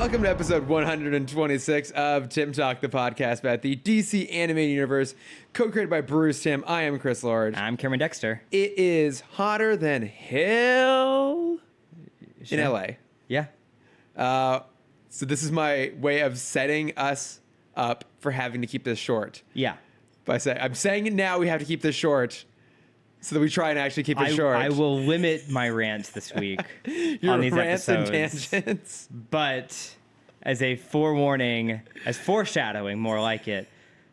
Welcome to episode 126 of Timm Talk, the podcast about the DC animated universe, co-created by Bruce Timm. I am Chris Lord. I'm Cameron Dexter. It is hotter than hell in LA. Yeah. So this is my way of setting us up for having to keep this short. Yeah. I'm saying it now, we have to keep this short so that we try and actually keep it short. I will limit my rants this week Your on these rants episodes. and tangents. But as a forewarning, as foreshadowing, more like it,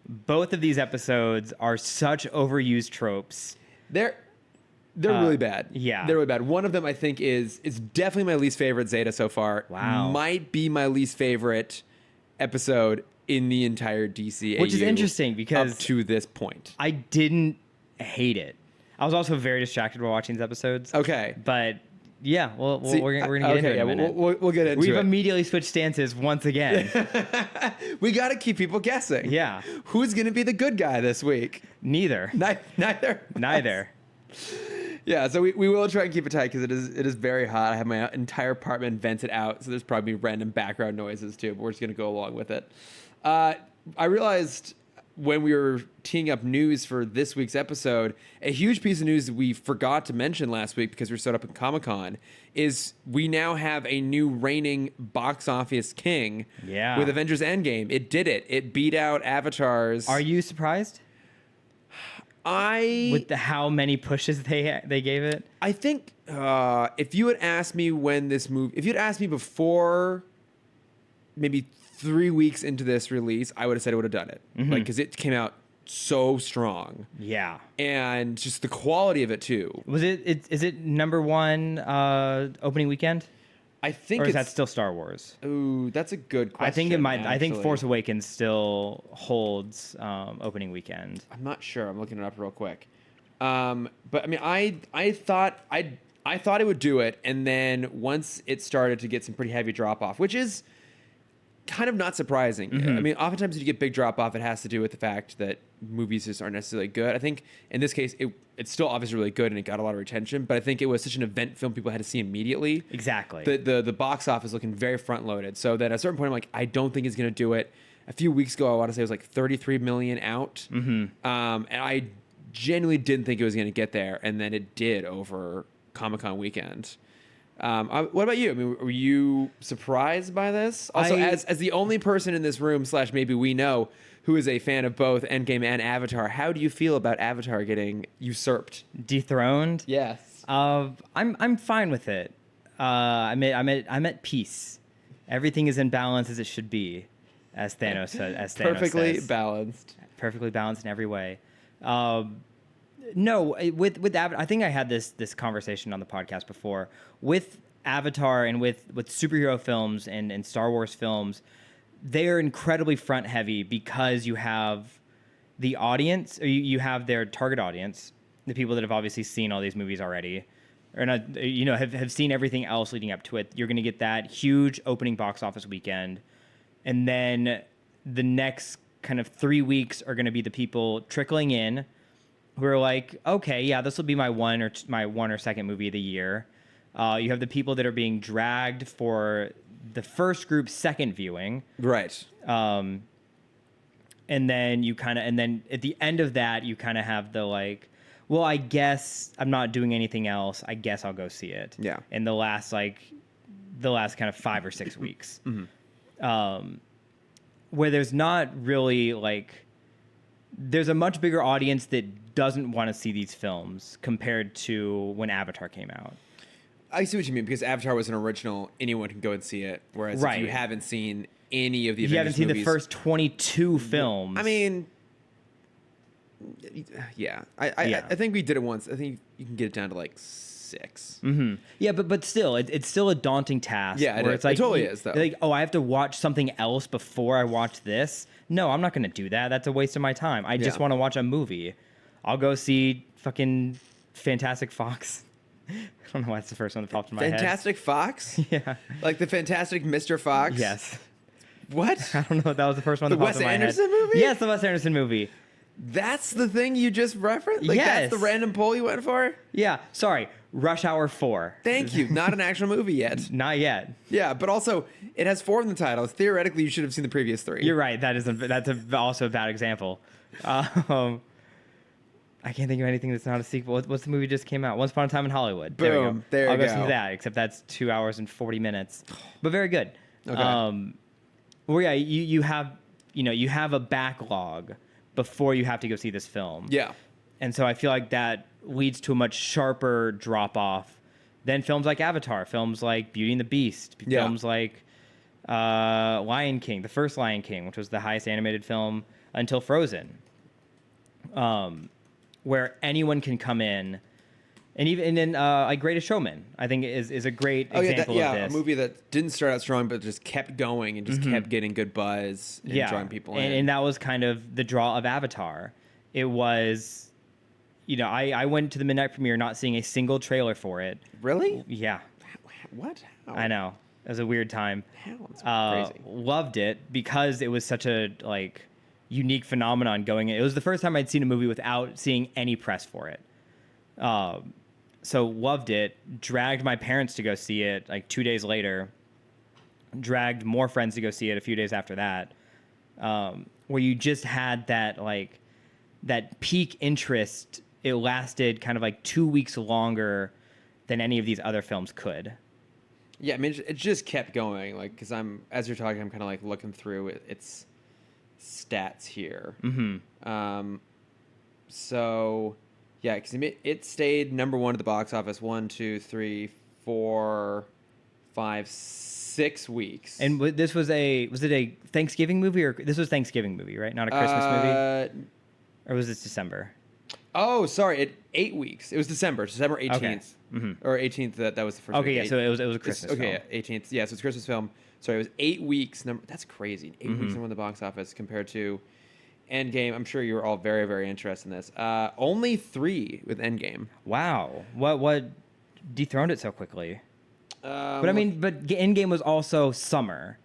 both of these episodes are such overused tropes. They're really bad. Yeah. They're really bad. One of them, I think, is definitely my least favorite Zeta so far. Wow. Might be my least favorite episode in the entire DCAU. Which is interesting because up to this point. I didn't hate it. I was also very distracted while watching these episodes. Okay. But yeah, we're going to get into it in a minute. We'll get into it. We've immediately switched stances once again. We got to keep people guessing. Yeah. Who's going to be the good guy this week? Neither. Neither. Yeah, so we will try and keep it tight because it is very hot. I have my entire apartment vented out, so there's probably random background noises too, but we're just going to go along with it. I realized when we were teeing up news for this week's episode, a huge piece of news that we forgot to mention last week because we were set up at Comic-Con is we now have a new reigning box office king with Avengers Endgame. It did it. It beat out Avatar's. Are you surprised? With how many pushes they gave it? I think if you had asked me if you'd asked me before maybe 3 weeks into this release, I would have said it would have done it. Mm-hmm. Like, because it came out so strong. Yeah. And just the quality of it too. Is it number one opening weekend? I think or is that still Star Wars? Ooh, that's a good question. I think it might. Actually. I think Force Awakens still holds opening weekend. I'm not sure. I'm looking it up real quick. But I mean, I thought it would do it, and then once it started to get some pretty heavy drop off, which is kind of not surprising. Mm-hmm. I mean, oftentimes if you get big drop off, it has to do with the fact that movies just aren't necessarily good. I think in this case, it's still obviously really good and it got a lot of retention, but I think it was such an event film people had to see immediately. Exactly. The box office looking very front loaded. So that at a certain point, I'm like, I don't think it's going to do it. A few weeks ago, I want to say it was like 33 million out. Mm-hmm. And I genuinely didn't think it was going to get there. And then it did over Comic-Con weekend. What about you? I mean, were you surprised by this? Also, as the only person in this room / maybe we know who is a fan of both Endgame and Avatar, how do you feel about Avatar getting usurped, dethroned? Yes. I'm fine with it. I'm at peace. Everything is in balance as it should be, as Thanos says. Perfectly balanced. Perfectly balanced in every way. No, with Avatar, I think I had this conversation on the podcast before. With Avatar and with superhero films and Star Wars films, they are incredibly front heavy because you have the audience, or you have their target audience, the people that have obviously seen all these movies already, or not, have seen everything else leading up to it. You're going to get that huge opening box office weekend, and then the next kind of 3 weeks are going to be the people trickling in who are like, okay, yeah, this will be my one or second movie of the year. You have the people that are being dragged for the first group's second viewing, right? And then at the end of that, you kind of have the like, well, I guess I'm not doing anything else. I guess I'll go see it. Yeah. In the last kind of 5 or 6 weeks, Mm-hmm. Where there's not really like. There's a much bigger audience that doesn't want to see these films compared to when Avatar came out. I see what you mean, because Avatar was an original. Anyone can go and see it. Whereas if you haven't seen any of the Avengers you haven't seen movies, the first 22 films. I mean, yeah. I think we did it once. I think you can get it down to like 6. Mm-hmm. Yeah, but still, it's still a daunting task. Yeah, it's like, it totally is, though. Like, oh, I have to watch something else before I watch this? No, I'm not going to do that. That's a waste of my time. I just want to watch a movie. I'll go see fucking Fantastic Fox. I don't know why that's the first one that popped in my head. Fantastic Fox? Yeah. Like the Fantastic Mr. Fox? Yes. What? I don't know. That was the first one that popped in my head. The Wes Anderson movie? Yes, the Wes Anderson movie. That's the thing you just referenced? Like, yes. That's the random poll you went for? Yeah. Sorry. Rush Hour 4. Thank you. Not an actual movie yet. Not yet. Yeah, but also it has 4 in the title. Theoretically, you should have seen the previous 3. You're right. Also a bad example. I can't think of anything that's not a sequel. What's the movie just came out? Once Upon a Time in Hollywood. Boom. There you I'll go. go see that, except that's 2 hours and 40 minutes. But very good. Okay. Well, yeah, you have a backlog before you have to go see this film. Yeah. And so I feel like that leads to a much sharper drop off than films like Avatar, films like Beauty and the Beast, films like Lion King, the first Lion King, which was the highest animated film until Frozen, where anyone can come in. And even in like Greatest Showman, I think is a great example of this. A movie that didn't start out strong, but just kept going and just kept getting good buzz and drawing people in. And that was kind of the draw of Avatar. It was, I went to the midnight premiere not seeing a single trailer for it. Really? Yeah. What? How? I know. It was a weird time. How? It's crazy. Loved it because it was such a unique phenomenon going in. It was the first time I'd seen a movie without seeing any press for it. So loved it, dragged my parents to go see it like 2 days later, dragged more friends to go see it a few days after that, where you just had that peak interest. It lasted kind of like 2 weeks longer than any of these other films could. Yeah, I mean, it just kept going, because as you're talking, I'm kind of like looking through its stats here. Mm-hmm. So... Yeah, because it stayed number 1 at the box office 1, 2, 3, 4, 5, 6 weeks. And was it a Thanksgiving movie, or this was Thanksgiving movie, right? Not a Christmas movie? Or was this December? Oh, sorry, 8 weeks. It was December 18th. Okay. Mm-hmm. Or 18th, that was the first Okay, week. yeah, so it was a Christmas film. Okay, yeah, 18th. Yeah, so it's a Christmas film. Sorry, it was 8 weeks. That's crazy. 8 weeks in the box office compared to Endgame. I'm sure you were all very, very interested in this. Only 3 with Endgame. Wow. What dethroned it so quickly? But Endgame was also summer.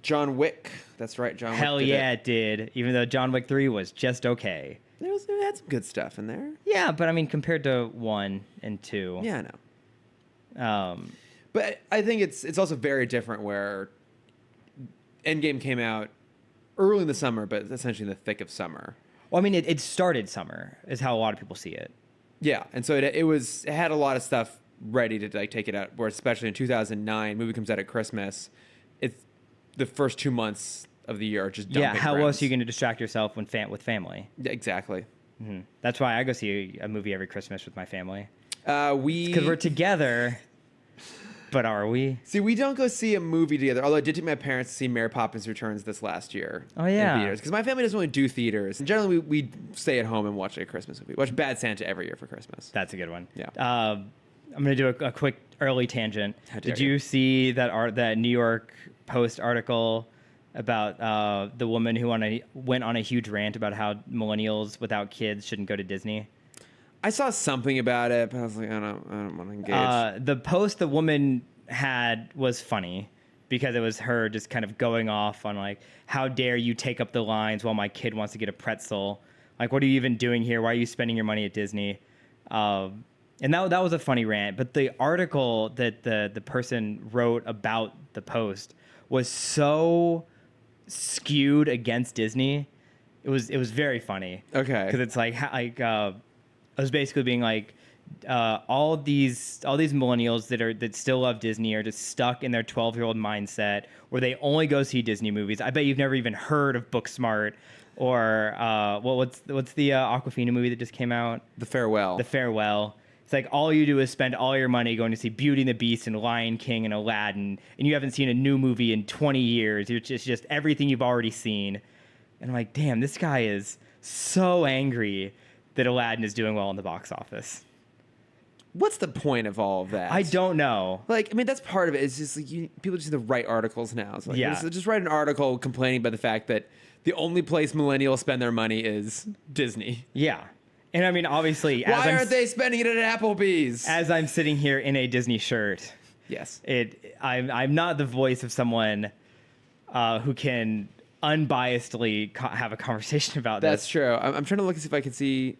John Wick. That's right, John Wick. Hell yeah, it did. Even though John Wick 3 was just okay. It had some good stuff in there. Yeah, but I mean, compared to 1 and 2. Yeah, I know. But I think it's also very different where Endgame came out early in the summer, but essentially in the thick of summer. Well, I mean, it started summer, is how a lot of people see it. Yeah, and so it had a lot of stuff ready to take it out. Where especially in 2009, movie comes out at Christmas. It's the first 2 months of the year are just dumping how grounds. else are you going to distract yourself with family? Yeah, exactly. Mm-hmm. That's why I go see a movie every Christmas with my family. Because we're together. But are we? See, we don't go see a movie together. Although I did take my parents to see Mary Poppins Returns this last year. Oh, yeah. In theaters. Because my family doesn't really do theaters. And generally, we stay at home and watch a Christmas movie. Watch Bad Santa every year for Christmas. That's a good one. Yeah. I'm going to do a quick early tangent. Did you you see that New York Post article about the woman who went on a huge rant about how millennials without kids shouldn't go to Disney? I saw something about it, but I was like, I don't want to engage. The post the woman had was funny because it was her just kind of going off on like, how dare you take up the lines while my kid wants to get a pretzel? Like, what are you even doing here? Why are you spending your money at Disney? And that was a funny rant. But the article that the person wrote about the post was so skewed against Disney. It was very funny. Okay. Because it's like I was basically being like, all these millennials that still love Disney are just stuck in their 12-year-old mindset where they only go see Disney movies. I bet you've never even heard of Booksmart or what's the Awkwafina movie that just came out? The Farewell. The Farewell. It's like all you do is spend all your money going to see Beauty and the Beast and Lion King and Aladdin, and you haven't seen a new movie in 20 years. It's just everything you've already seen. And I'm like, damn, this guy is so angry that Aladdin is doing well in the box office. What's the point of all of that? I don't know. Like, I mean, that's part of it. It's just like people just need to write articles now. It's like, just write an article complaining about the fact that the only place millennials spend their money is Disney. Yeah. And I mean, obviously, why aren't they spending it at Applebee's? As I'm sitting here in a Disney shirt, yes, I'm not the voice of someone who can unbiasedly have a conversation about this. That's true. I'm trying to look and see if I can see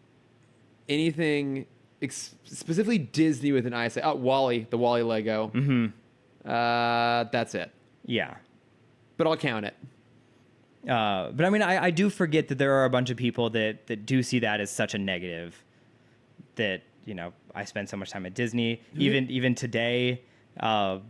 anything specifically Disney with an I say. Oh, Wall-E, the Wall-E Lego. Mm-hmm. That's it. Yeah. But I'll count it. But I mean, I do forget that there are a bunch of people that do see that as such a negative. That, you know, I spend so much time at Disney. Even today, I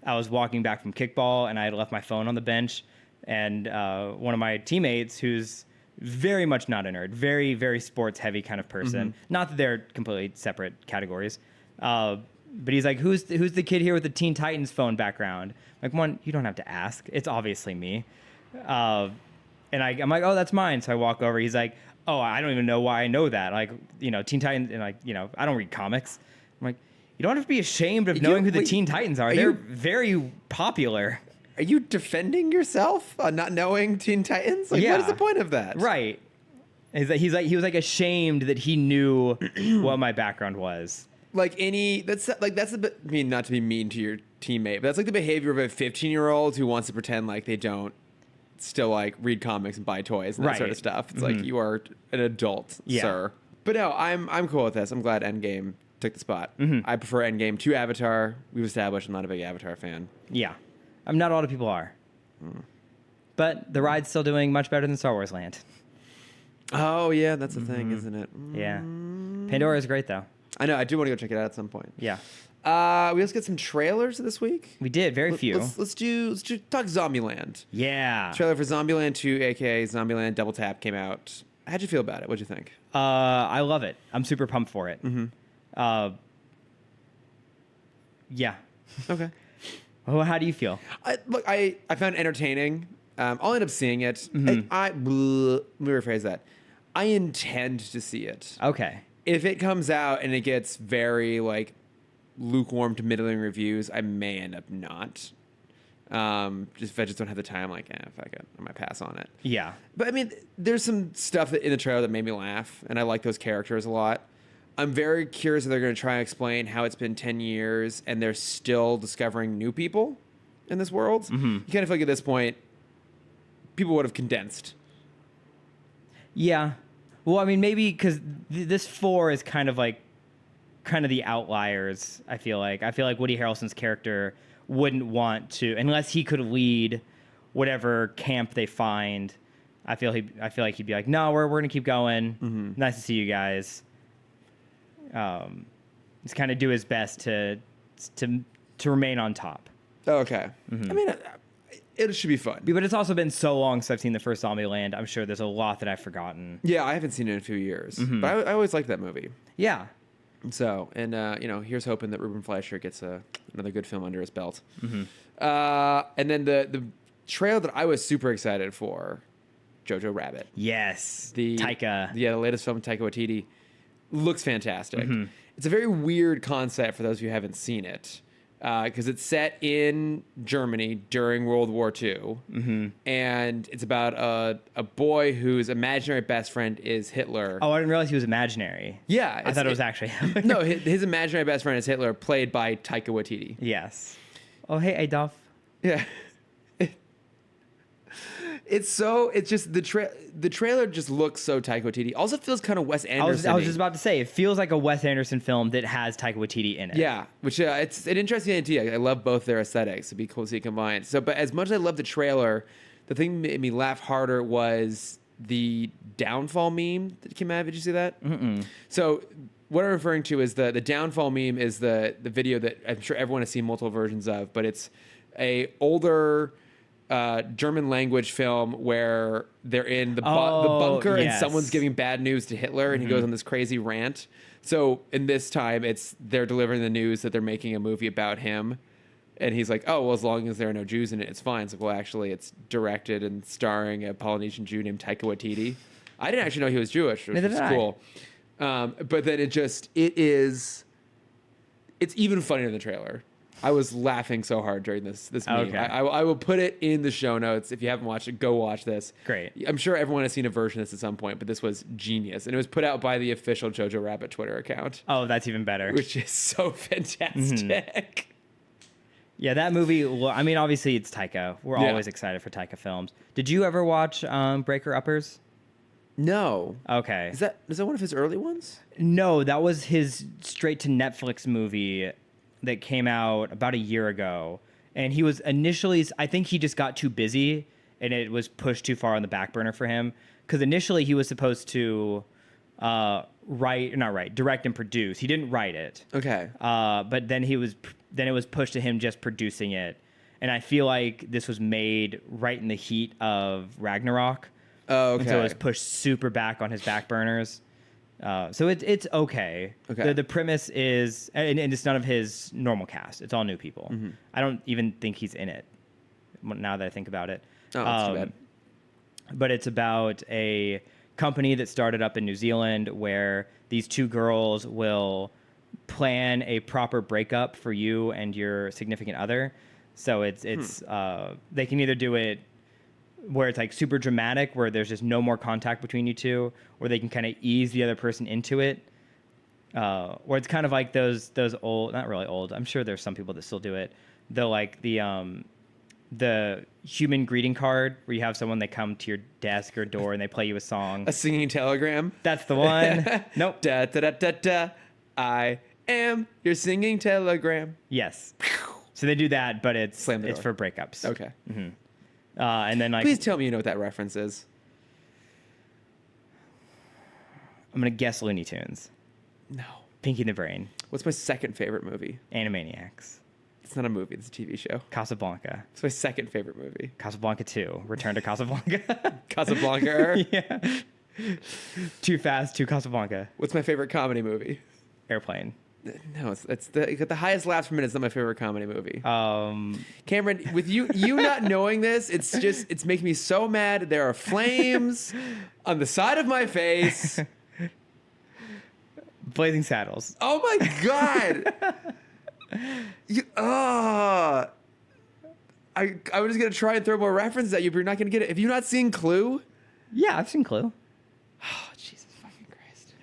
was walking back from kickball and I had left my phone on the bench, and one of my teammates, who's very much not a nerd, very, very sports heavy kind of person. Not that they're completely separate categories. But he's like, who's the kid here with the Teen Titans phone background? Like, one, you don't have to ask. It's obviously me. And I'm like, oh, that's mine. So I walk over. He's like, oh, I don't even know why I know that. Like, you know, Teen Titans, and like, you know, I don't read comics. I'm like, you don't have to be ashamed of knowing who the Teen Titans are. They're very popular. Are you defending yourself on not knowing Teen Titans? Like, what is the point of that? Right. He was like ashamed that he knew what my background was. That's a bit, I mean, not to be mean to your teammate, but that's like the behavior of a 15-year-old who wants to pretend like they don't still like read comics and buy toys and that sort of stuff. It's like, you are an adult, sir. But no, I'm cool with this. I'm glad Endgame took the spot. I prefer Endgame to Avatar. We've established I'm not a big Avatar fan. Yeah. Not a lot of people are. But the ride's still doing much better than Star Wars Land. Oh, yeah, that's the thing, isn't it? Yeah. Pandora is great, though. I know. I do want to go check it out at some point. Yeah. We also get some trailers this week. We did. Very few. Let's talk Zombieland. Yeah. Trailer for Zombieland 2, aka Zombieland Double Tap, came out. How'd you feel about it? What'd you think? I love it. I'm super pumped for it. Yeah. Okay. Well, how do you feel? I found it entertaining. I'll end up seeing it. Let me rephrase that. I intend to see it. Okay. If it comes out and it gets very like lukewarm to middling reviews, I may end up not. Just if I just don't have the time, like, fuck it, I might pass on it. Yeah. But I mean, there's some stuff in the trailer that made me laugh, and I like those characters a lot. I'm very curious if they're going to try and explain how it's been 10 years and they're still discovering new people in this world. You kind of feel like at this point, people would have condensed. Yeah. Well, I mean, maybe because this 4 is kind of the outliers, I feel like. I feel like Woody Harrelson's character wouldn't want to, unless he could lead whatever camp they find. I feel like he'd be like, no, we're going to keep going. Nice to see you guys. Just kind of do his best to remain on top. Okay. I mean, it should be fun. But it's also been so long since I've seen the first Zombieland. I'm sure there's a lot that I've forgotten. Yeah, I haven't seen it in a few years. But I always liked that movie. Yeah. So, and, here's hoping that Ruben Fleischer gets another good film under his belt. And then the trailer that I was super excited for, Jojo Rabbit. Yes. Taika. Yeah, the latest film, Taika Waititi. Looks fantastic. It's a very weird concept for those of you who haven't seen it, because it's set in Germany during World War II, and it's about a boy whose imaginary best friend is Hitler. Oh, I didn't realize he was imaginary. Yeah. I thought it was actually Hitler. No, his imaginary best friend is Hitler, played by Taika Waititi. Yes. Oh, hey, Adolf. Yeah. It's just the trailer just looks so Taika Waititi. Also feels kind of Wes Anderson. I was just about to say, it feels like a Wes Anderson film that has Taika Waititi in it. Yeah, which it's an interesting idea. I love both their aesthetics. It'd be cool to see it combined. So, but as much as I love the trailer, the thing that made me laugh harder was the downfall meme that came out. Did you see that? So what I'm referring to is the downfall meme is the video that I'm sure everyone has seen multiple versions of, but it's a older German language film where they're in the bunker and someone's giving bad news to Hitler and he goes on this crazy rant. So in this time, they're delivering the news that they're making a movie about him. And he's like, oh, well, as long as there are no Jews in it, it's fine. It's like, well, actually, it's directed and starring a Polynesian Jew named Taika Waititi. I didn't actually know he was Jewish, which is cool. But then it's even funnier in the trailer. I was laughing so hard during this meme. Okay. I will put it in the show notes. If you haven't watched it, go watch this. Great. I'm sure everyone has seen a version of this at some point, but this was genius. And it was put out by the official Jojo Rabbit Twitter account. Oh, that's even better. Which is so fantastic. Yeah, that movie, well, I mean, obviously it's Taika. We're always excited for Taika films. Did you ever watch Breaker Uppers? No. Okay. Is that one of his early ones? No, that was his straight to Netflix movie that came out about a year ago. And he was initially, I think he just got too busy and it was pushed too far on the back burner for him. Because initially he was supposed to direct and produce. He didn't write it. Okay. But then it was pushed to him just producing it. And I feel like this was made right in the heat of Ragnarok. Oh, okay. And so it was pushed super back on his back burners. So it's okay. Okay. The premise is, and it's none of his normal cast. It's all new people. Mm-hmm. I don't even think he's in it. Now that I think about it. Oh, that's too bad. But it's about a company that started up in New Zealand where these two girls will plan a proper breakup for you and your significant other. So it's they can either do it where it's like super dramatic, where there's just no more contact between you two, or they can kind of ease the other person into it. Or it's kind of like those old, not really old, I'm sure there's some people that still do it. Though, like the human greeting card where you have someone, they come to your desk or door and they play you a song. A singing telegram. That's the one. Nope. Da da da da da. I am your singing telegram. Yes. So they do that, but it's Slam the it's for door. breakups. Okay. Mm-hmm. And then like, Please tell me you know what that reference is. I'm gonna guess Looney Tunes. No. Pinky the Brain. What's my second favorite movie? Animaniacs. It's not a movie. It's a TV show. Casablanca. It's my second favorite movie. Casablanca 2. Return to Casablanca. Casablanca. Yeah. Too Fast, Too Casablanca. What's my favorite comedy movie? Airplane. No, it's the highest laughs per minute. It's not my favorite comedy movie. Um, Cameron, with you not knowing this, it's making me so mad. There are flames on the side of my face. Blazing Saddles. Oh my god! I was gonna try and throw more references at you, but you're not gonna get it. Have you not seen Clue? Yeah, I've seen Clue. Oh, Jesus fucking Christ!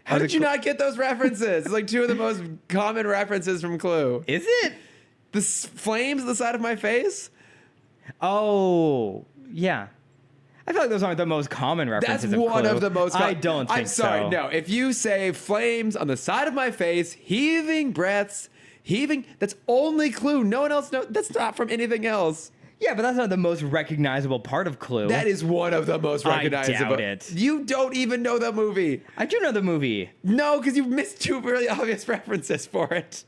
How did you not get those references? It's like two of the most common references from Clue. Is it? The flames on the side of my face. Oh, yeah. I feel like those aren't the most common references. That's one of the most. I don't think so. I'm sorry. No, if you say flames on the side of my face, heaving breaths, that's only Clue. No one else knows. That's not from anything else. Yeah, but that's not the most recognizable part of Clue. That is one of the most recognizable. I doubt it. You don't even know the movie. I do know the movie. No, because you missed two really obvious references for it.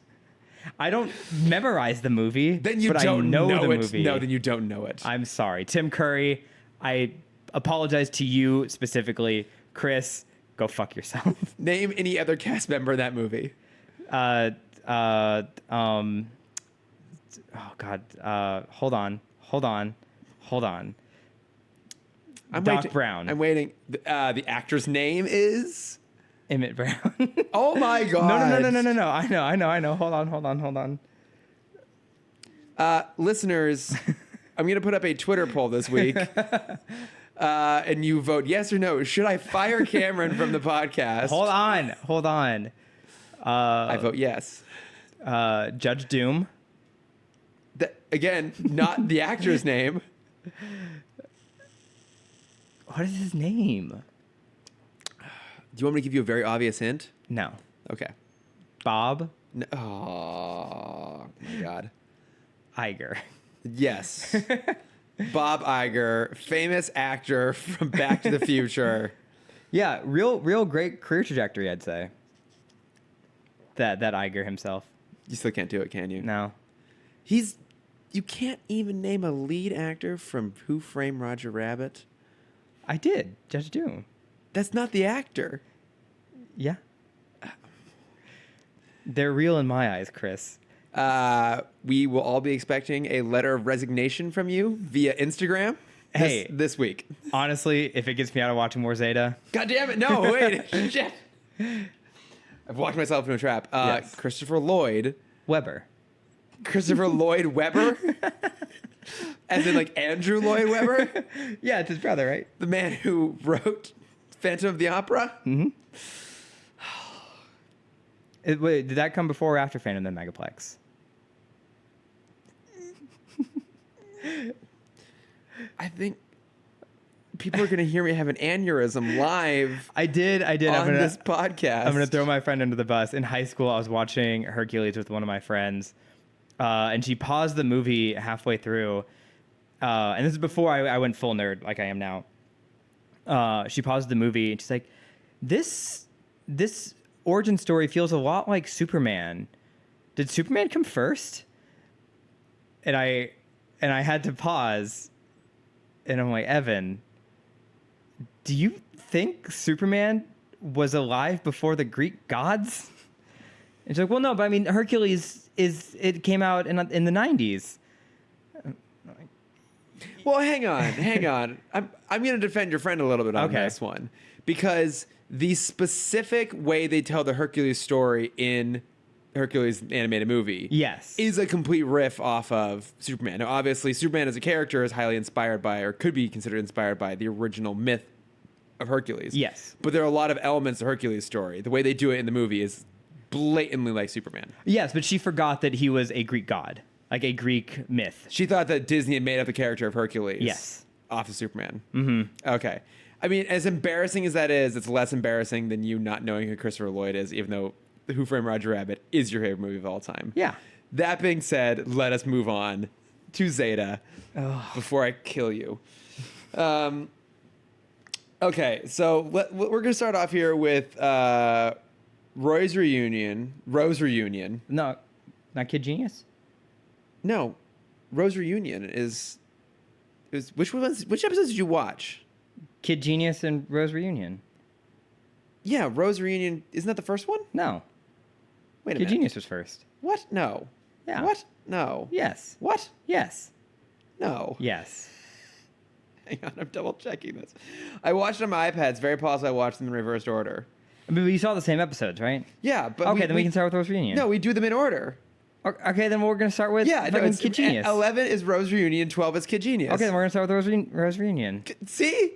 I don't memorize the movie. Then you but don't I know the it. movie. No, then you don't know it. I'm sorry. Tim Curry, I apologize to you specifically. Chris, go fuck yourself. Name any other cast member in that movie. Oh God. Hold on. Doc Brown. I'm waiting. The actor's name is Emmett Brown. Oh my god. No. I know. Hold on. Listeners, I'm going to put up a Twitter poll this week. And you vote yes or no. Should I fire Cameron from the podcast? Hold on. I vote yes. Judge Doom. Again, not the actor's name. What is his name? Do you want me to give you a very obvious hint? No. Okay. Bob? No. Oh, my God. Iger. Yes. Bob Iger, famous actor from Back to the Future. Yeah, real great career trajectory, I'd say. That Iger himself. You still can't do it, can you? No. You can't even name a lead actor from Who Framed Roger Rabbit? I did. Judge Doom. That's not the actor. Yeah. They're real in my eyes, Chris. We will all be expecting a letter of resignation from you via Instagram this week. Honestly, if it gets me out of watching more Zeta. God damn it. No, wait. Shit. I've walked myself into a trap. Yes. Christopher Lloyd Webber. As in like Andrew Lloyd Webber? Yeah, it's his brother, right? The man who wrote Phantom of the Opera? Mm-hmm. Wait, did that come before or after Phantom of the Megaplex? I think people are going to hear me have an aneurysm live. I did. On this podcast. I'm going to throw my friend under the bus. In high school, I was watching Hercules with one of my friends, and she paused the movie halfway through. And this is before I went full nerd like I am now. She paused the movie and she's like, this origin story feels a lot like Superman. Did Superman come first? And I had to pause. And I'm like, Evan, do you think Superman was alive before the Greek gods? And she's like, well, no, but I mean, Hercules it came out in the 90s. Well, hang on. I'm going to defend your friend a little bit on this one, because the specific way they tell the Hercules story in Hercules animated movie is a complete riff off of Superman. Now, obviously, Superman as a character is highly inspired by, or could be considered inspired by, the original myth of Hercules. Yes. But there are a lot of elements of Hercules' story. The way they do it in the movie is blatantly like Superman. Yes, but she forgot that he was a Greek god, like a Greek myth. She thought that Disney had made up the character of Hercules. Yes. Off of Superman. Mm-hmm. Okay. I mean, as embarrassing as that is, it's less embarrassing than you not knowing who Christopher Lloyd is, even though Who Framed Roger Rabbit is your favorite movie of all time. Yeah. That being said, let us move on to Zeta before I kill you. Okay, so we're going to start off here with Rose Reunion. No, not Kid Genius? No, Rose Reunion is which episodes did you watch? Kid Genius and Rose Reunion. Yeah, Rose Reunion, isn't that the first one? No. Wait a Kid minute. Genius was first. What? No. Yeah. What? No. Yes. What? Yes. No. Yes. Hang on, I'm double checking this. I watched it on my iPad. It's very possible I watched them in reversed order. I mean, you saw the same episodes, right? Yeah, but okay, then we can start with Rose Reunion. No, we do them in order. Okay, then we're going to start with it's Kid Genius. 11 is Rose Reunion, 12 is Kid Genius. Okay, then we're going to start with Rose Reunion. See?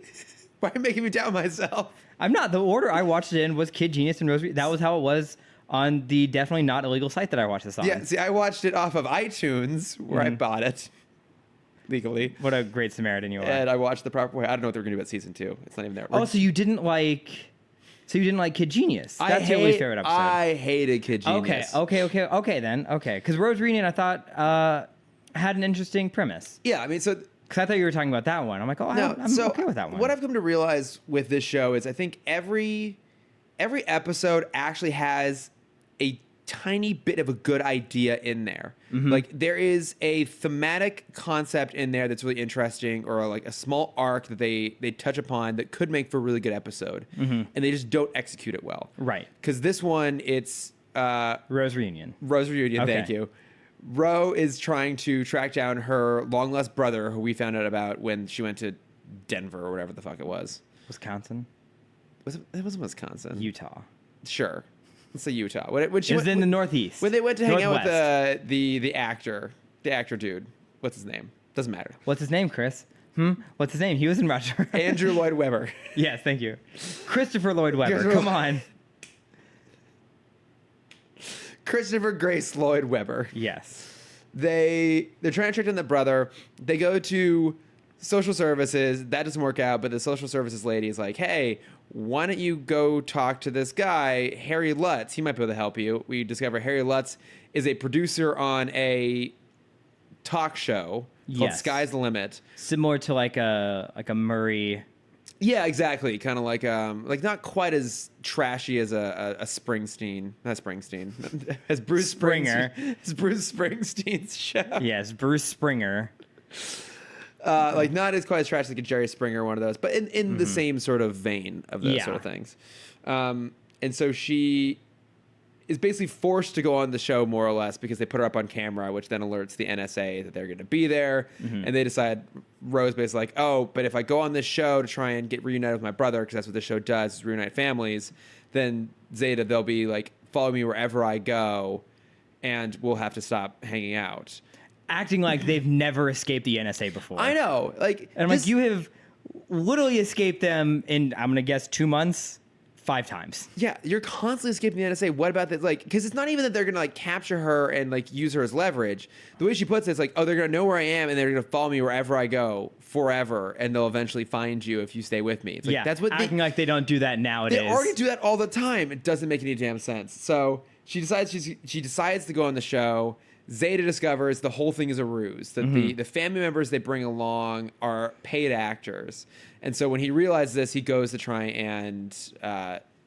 Why are you making me doubt myself? I'm not. The order I watched it in was Kid Genius and Rose Reunion. That was how it was on the definitely not illegal site that I watched this on. Yeah, see, I watched it off of iTunes, where I bought it legally. What a great Samaritan you are. And I watched the proper way. I don't know what they're going to do about season 2. It's not even there. Oh, so you didn't like Kid Genius? That's your least favorite episode. I hated Kid Genius. Okay then. Okay, because Rose Reunion I thought had an interesting premise. Yeah, I mean, so... Because I thought you were talking about that one. I'm like, I'm okay with that one. What I've come to realize with this show is I think every episode actually has a tiny bit of a good idea in there. Mm-hmm. Like, there is a thematic concept in there that's really interesting, or like a small arc that they touch upon that could make for a really good episode. Mm-hmm. And they just don't execute it well. Right. Because this one, it's... Rose Reunion. Okay. Thank you. Ro is trying to track down her long-lost brother, who we found out about when she went to Denver or whatever the fuck it was. Wisconsin? It wasn't Wisconsin. Utah. Sure. Let's say Utah. When she it was in the Northeast. When they went to hang out Northwest. with the actor dude. What's his name? Doesn't matter. What's his name, Chris? What's his name? He was in Roger. Andrew Lloyd Webber. Yes, thank you. Christopher Lloyd Webber. Come on. Christopher Grace Lloyd Webber. Yes. They're trying to track down the brother. They go to social services. That doesn't work out, but the social services lady is like, hey, why don't you go talk to this guy, Harry Lutz? He might be able to help you. We discover Harry Lutz is a producer on a talk show called Sky's the Limit. Similar to like a Murray. Yeah, exactly. Kind of like not quite as trashy as a Springsteen, not Springsteen, as Bruce Springer. As Bruce Springsteen's show. Yes, Bruce Springer. Like not as quite as trashy like a Jerry Springer, one of those, but in the same sort of vein of those sort of things. And so she is basically forced to go on the show more or less because they put her up on camera, which then alerts the NSA that they're going to be there. Mm-hmm. And they decide, Rose basically like, oh, but if I go on this show to try and get reunited with my brother, because that's what the show does, is reunite families, then Zeta, they'll be like, follow me wherever I go, and we'll have to stop hanging out. Acting like they've never escaped the NSA before. I know. And I'm like, you have literally escaped them in, I'm going to guess, 2 months, 5 times. Yeah, you're constantly escaping the NSA. What about this? Like, because it's not even that they're gonna like capture her and like use her as leverage. The way she puts it, it's like, oh, they're gonna know where I am and they're gonna follow me wherever I go forever, and they'll eventually find you if you stay with me. It's like, that's what acting like they don't do that nowadays. They already do that all the time. It doesn't make any damn sense. So she decides to go on the show. Zeta discovers the whole thing is a ruse, that the family members they bring along are paid actors. And so when he realizes this, he goes to try and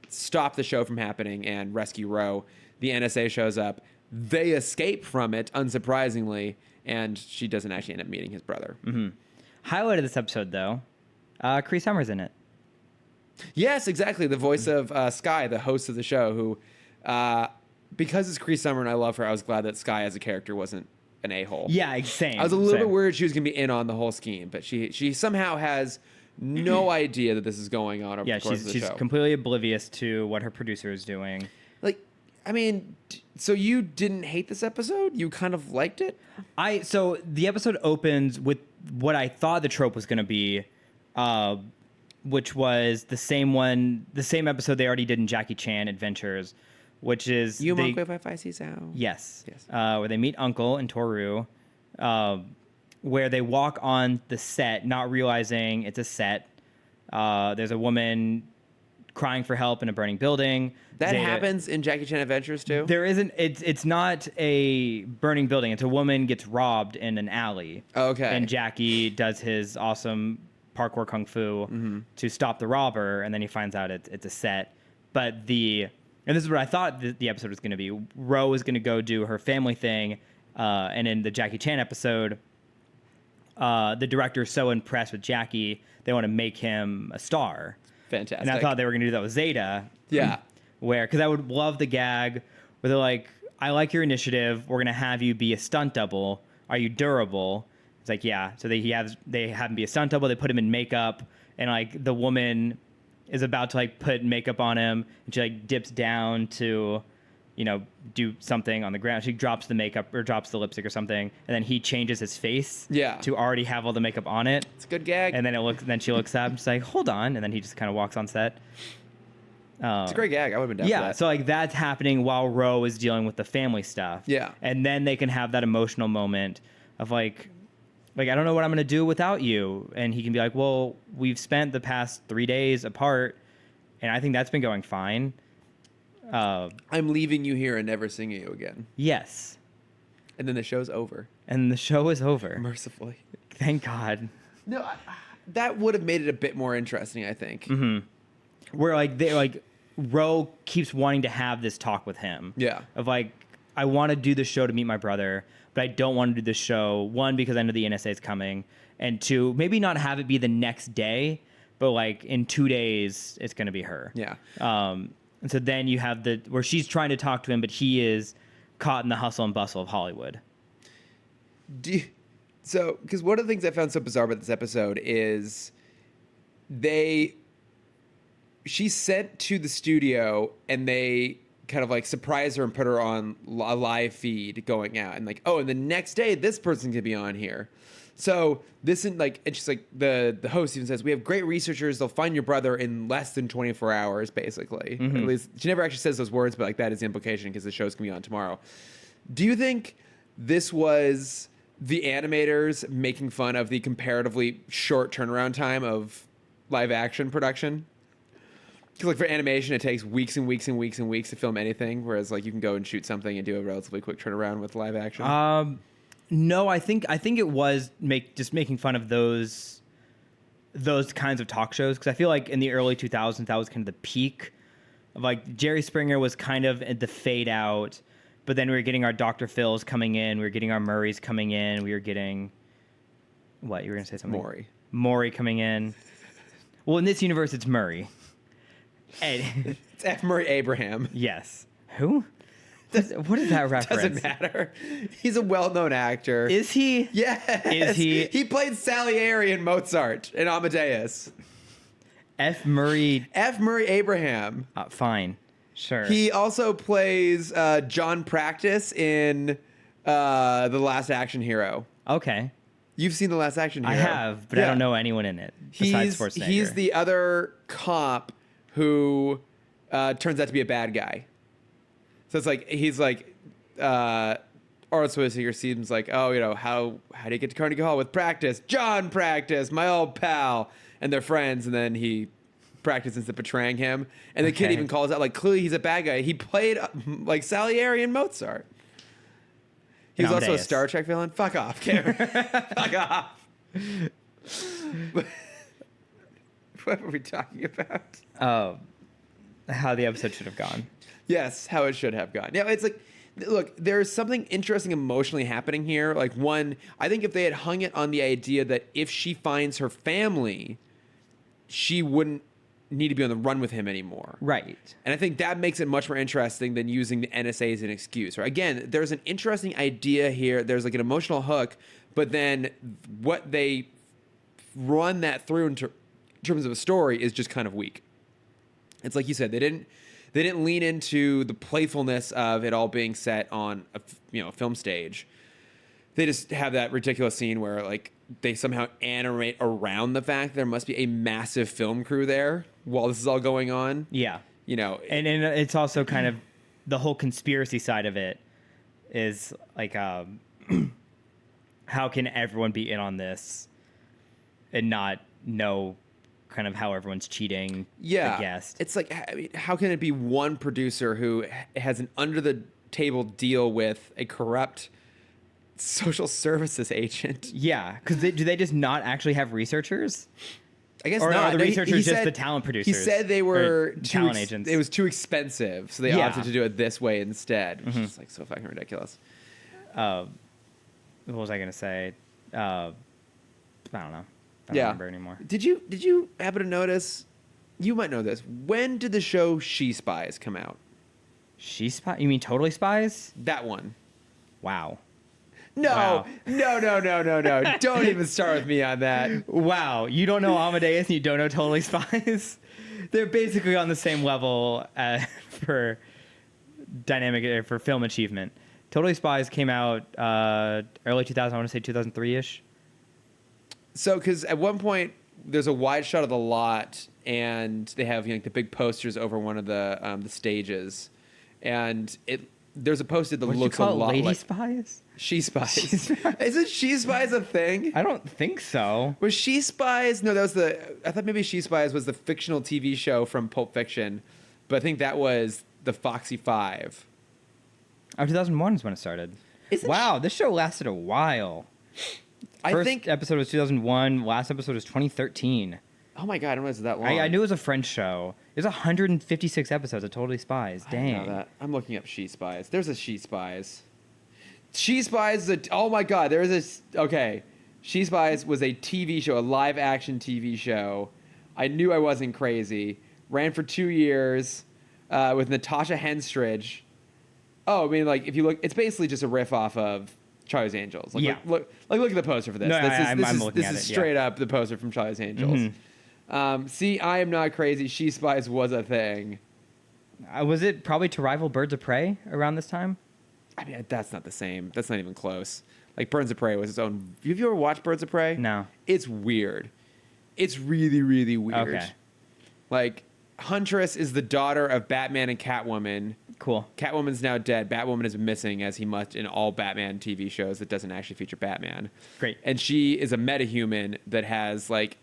stop the show from happening and rescue Ro. The NSA shows up. They escape from it, unsurprisingly, and she doesn't actually end up meeting his brother. Highlight of this episode, though, Cree Summer's in it. Yes, exactly. The voice of Skye, the host of the show, who... because it's Cree Summer and I love her, I was glad that Skye as a character wasn't an a-hole. Yeah, same. I was a little bit worried she was going to be in on the whole scheme, but she somehow has no idea that this is going on over the course of the show. She's completely oblivious to what her producer is doing. Like, I mean, so you didn't hate this episode? You kind of liked it? So the episode opens with what I thought the trope was going to be, which was the same episode they already did in Jackie Chan Adventures, which is yes, where they meet Uncle in Toru, where they walk on the set, not realizing it's a set. There's a woman crying for help in a burning building. That happens in Jackie Chan Adventures too? There isn't. It's not a burning building. It's a woman gets robbed in an alley. Okay. And Jackie does his awesome parkour kung fu to stop the robber, and then he finds out it's a set. But and this is what I thought the episode was going to be. Ro was going to go do her family thing, and in the Jackie Chan episode, the director is so impressed with Jackie, they want to make him a star. Fantastic. And I thought they were going to do that with Zeta. Yeah. Because I would love the gag where they're like, I like your initiative. We're going to have you be a stunt double. Are you durable? It's like, yeah. So they have him be a stunt double. They put him in makeup, and like the woman is about to like put makeup on him, and she like dips down to, do something on the ground. She drops the makeup or drops the lipstick or something, and then he changes his face to already have all the makeup on it. It's a good gag. And then she looks up and she's like, hold on, and then he just kind of walks on set. It's a great gag. I would have been down for that. So like that's happening while Ro is dealing with the family stuff. Yeah. And then they can have that emotional moment of like I don't know what I'm going to do without you. And he can be like, well, we've spent the past 3 days apart, and I think that's been going fine. I'm leaving you here and never seeing you again. Yes. And then the show's over. And the show is over. Mercifully. Thank God. No, that would have made it a bit more interesting, I think. Where Ro keeps wanting to have this talk with him. Yeah. Of like, I want to do the show to meet my brother, but I don't want to do the show, one, because I know the NSA is coming, and two, maybe not have it be the next day, but like in 2 days, it's going to be her. Yeah. And so then you have where she's trying to talk to him, but he is caught in the hustle and bustle of Hollywood. Because one of the things I found so bizarre about this episode is she's sent to the studio and they kind of like surprise her and put her on a live feed going out, and like, oh, and the next day this person could be on here. So this is like, it's just like the host even says, we have great researchers. They'll find your brother in less than 24 hours, basically. At least she never actually says those words, but like that is the implication because the show's gonna be on tomorrow. Do you think this was the animators making fun of the comparatively short turnaround time of live action production? Because like for animation, it takes weeks and weeks and weeks and weeks to film anything, whereas like you can go and shoot something and do a relatively quick turnaround with live action. No, I think it was making fun of those kinds of talk shows, because I feel like in the early 2000s that was kind of the peak of like Jerry Springer was kind of at the fade out, but then we were getting our Dr. Phils coming in, we were getting our Murrays coming in, we were getting what, you were gonna say something? Maury coming in. Well, in this universe, it's Murray. It's F. Murray Abraham. Yes. Who? What is that reference? Doesn't matter. He's a well-known actor. Is he? Yes. Is he? He played Salieri in Mozart and Amadeus. F. Murray Abraham. Fine. Sure. He also plays John Practice in The Last Action Hero. Okay. You've seen The Last Action Hero. I have, but I don't know anyone in it besides Schwarzenegger. He's the other cop who turns out to be a bad guy. So it's like he's like Arnold Schwarzenegger seems like, oh, how do you get to Carnegie Hall with practice? John Practice, my old pal, and they're friends, and then he Practice ends up betraying him, and the kid even calls out like clearly he's a bad guy. He played like Salieri and Mozart. He was also a Star Trek villain. Fuck off, Cameron. Fuck off. What were we talking about? How the episode should have gone. Yes, how it should have gone. Yeah, it's like, look, there's something interesting emotionally happening here. Like, one, I think if they had hung it on the idea that if she finds her family, she wouldn't need to be on the run with him anymore. Right. And I think that makes it much more interesting than using the NSA as an excuse. Right? Again, there's an interesting idea here. There's like an emotional hook, but then what they run that through in terms of a story is just kind of weak. It's like you said, they didn't lean into the playfulness of it all being set on a film stage. They just have that ridiculous scene where like they somehow animate around the fact there must be a massive film crew there while this is all going on. Yeah. And it's also kind of the whole conspiracy side of it is like, how can everyone be in on this and not know kind of how everyone's cheating the guest? It's like, I mean, how can it be one producer who has an under the table deal with a corrupt social services agent? Yeah, because do they just not actually have researchers? I guess or not. Are the researchers he just said, the talent producers? He said they were talent agents. It was too expensive, so they opted to do it this way instead, which is like so fucking ridiculous. What was I gonna say? I don't know. I don't remember anymore. Did you happen to notice? You might know this. When did the show She Spies come out? She Spies? You mean Totally Spies? That one. Wow. No. Don't even start with me on that. Wow. You don't know Amadeus and you don't know Totally Spies? They're basically on the same level for film achievement. Totally Spies came out early 2000. I want to say 2003-ish. So, because at one point there's a wide shot of the lot, and they have the big posters over one of the stages, and there's a poster that looks a lot Lady like Spies. She Spies. Isn't She Spies a thing? I don't think so. Was She Spies? No, that was I thought maybe She Spies was the fictional TV show from Pulp Fiction, but I think that was the Foxy Five. 2001 is when it started. Wow, this show lasted a while. First episode was 2001. Last episode was 2013. Oh my god, I didn't realize it was that long. I knew it was a French show. There's 156 episodes of Totally Spies. Dang. I know that. I'm looking up She Spies. There's a She Spies. She Spies is oh my god, there is okay. She Spies was a TV show, a live action TV show. I knew I wasn't crazy. Ran for 2 years with Natasha Henstridge. Oh, I mean, like if you look, it's basically just a riff off of Charlie's Angels. Like, look at the poster for this. No, this is straight up the poster from Charlie's Angels. Mm-hmm. See, I am not crazy. She Spies was a thing. Was it probably to rival Birds of Prey around this time? I mean, that's not the same. That's not even close. Like Birds of Prey was its own. Have you ever watched Birds of Prey? No. It's weird. It's really, really weird. Okay. Like Huntress is the daughter of Batman and Catwoman. Cool. Catwoman's now dead. Batwoman is missing, as he must in all Batman TV shows that doesn't actually feature Batman. Great. And she is a metahuman that has like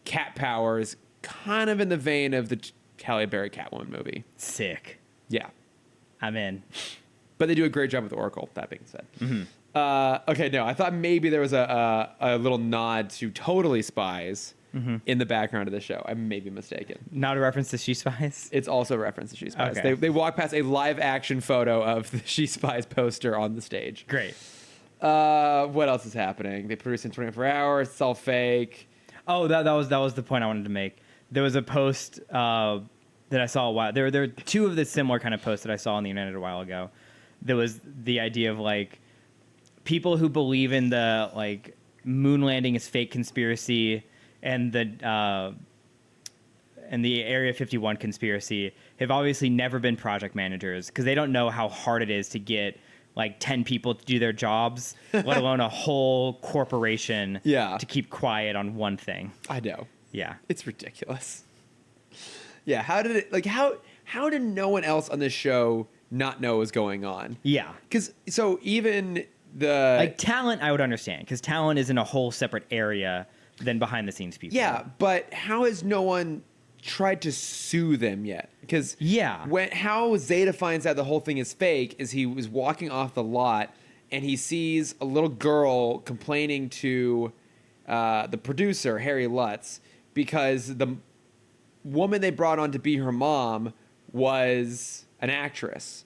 cat powers, kind of in the vein of the Halle Berry Catwoman movie. Sick. Yeah. I'm in. But they do a great job with Oracle, that being said. Mm-hmm. Okay, no, I thought maybe there was a little nod to Totally Spies in the background of the show. I may be mistaken. Not a reference to She Spies? It's also a reference to She Spies. Okay. They walk past a live action photo of the She Spies poster on the stage. Great. What else is happening? They produce in 24 hours. It's all fake. Oh, that was the point I wanted to make. There was a post that I saw a while. There were two of the similar kind of posts that I saw on the internet a while ago. There was the idea of like people who believe in the like moon landing is fake conspiracy and the Area 51 conspiracy have obviously never been project managers because they don't know how hard it is to get like 10 people to do their jobs, let alone a whole corporation to keep quiet on one thing. I know. Yeah. It's ridiculous. Yeah, how did it like how how did no one else on this show not know what was going on? Yeah. Because so even the Like talent, I would understand because talent is in a whole separate area than behind the scenes people. yeah, but how has no one tried to sue them yet? Because how Zeta finds out the whole thing is fake is he was walking off the lot and he sees a little girl complaining to the producer Harry Lutz because the woman they brought on to be her mom was an actress.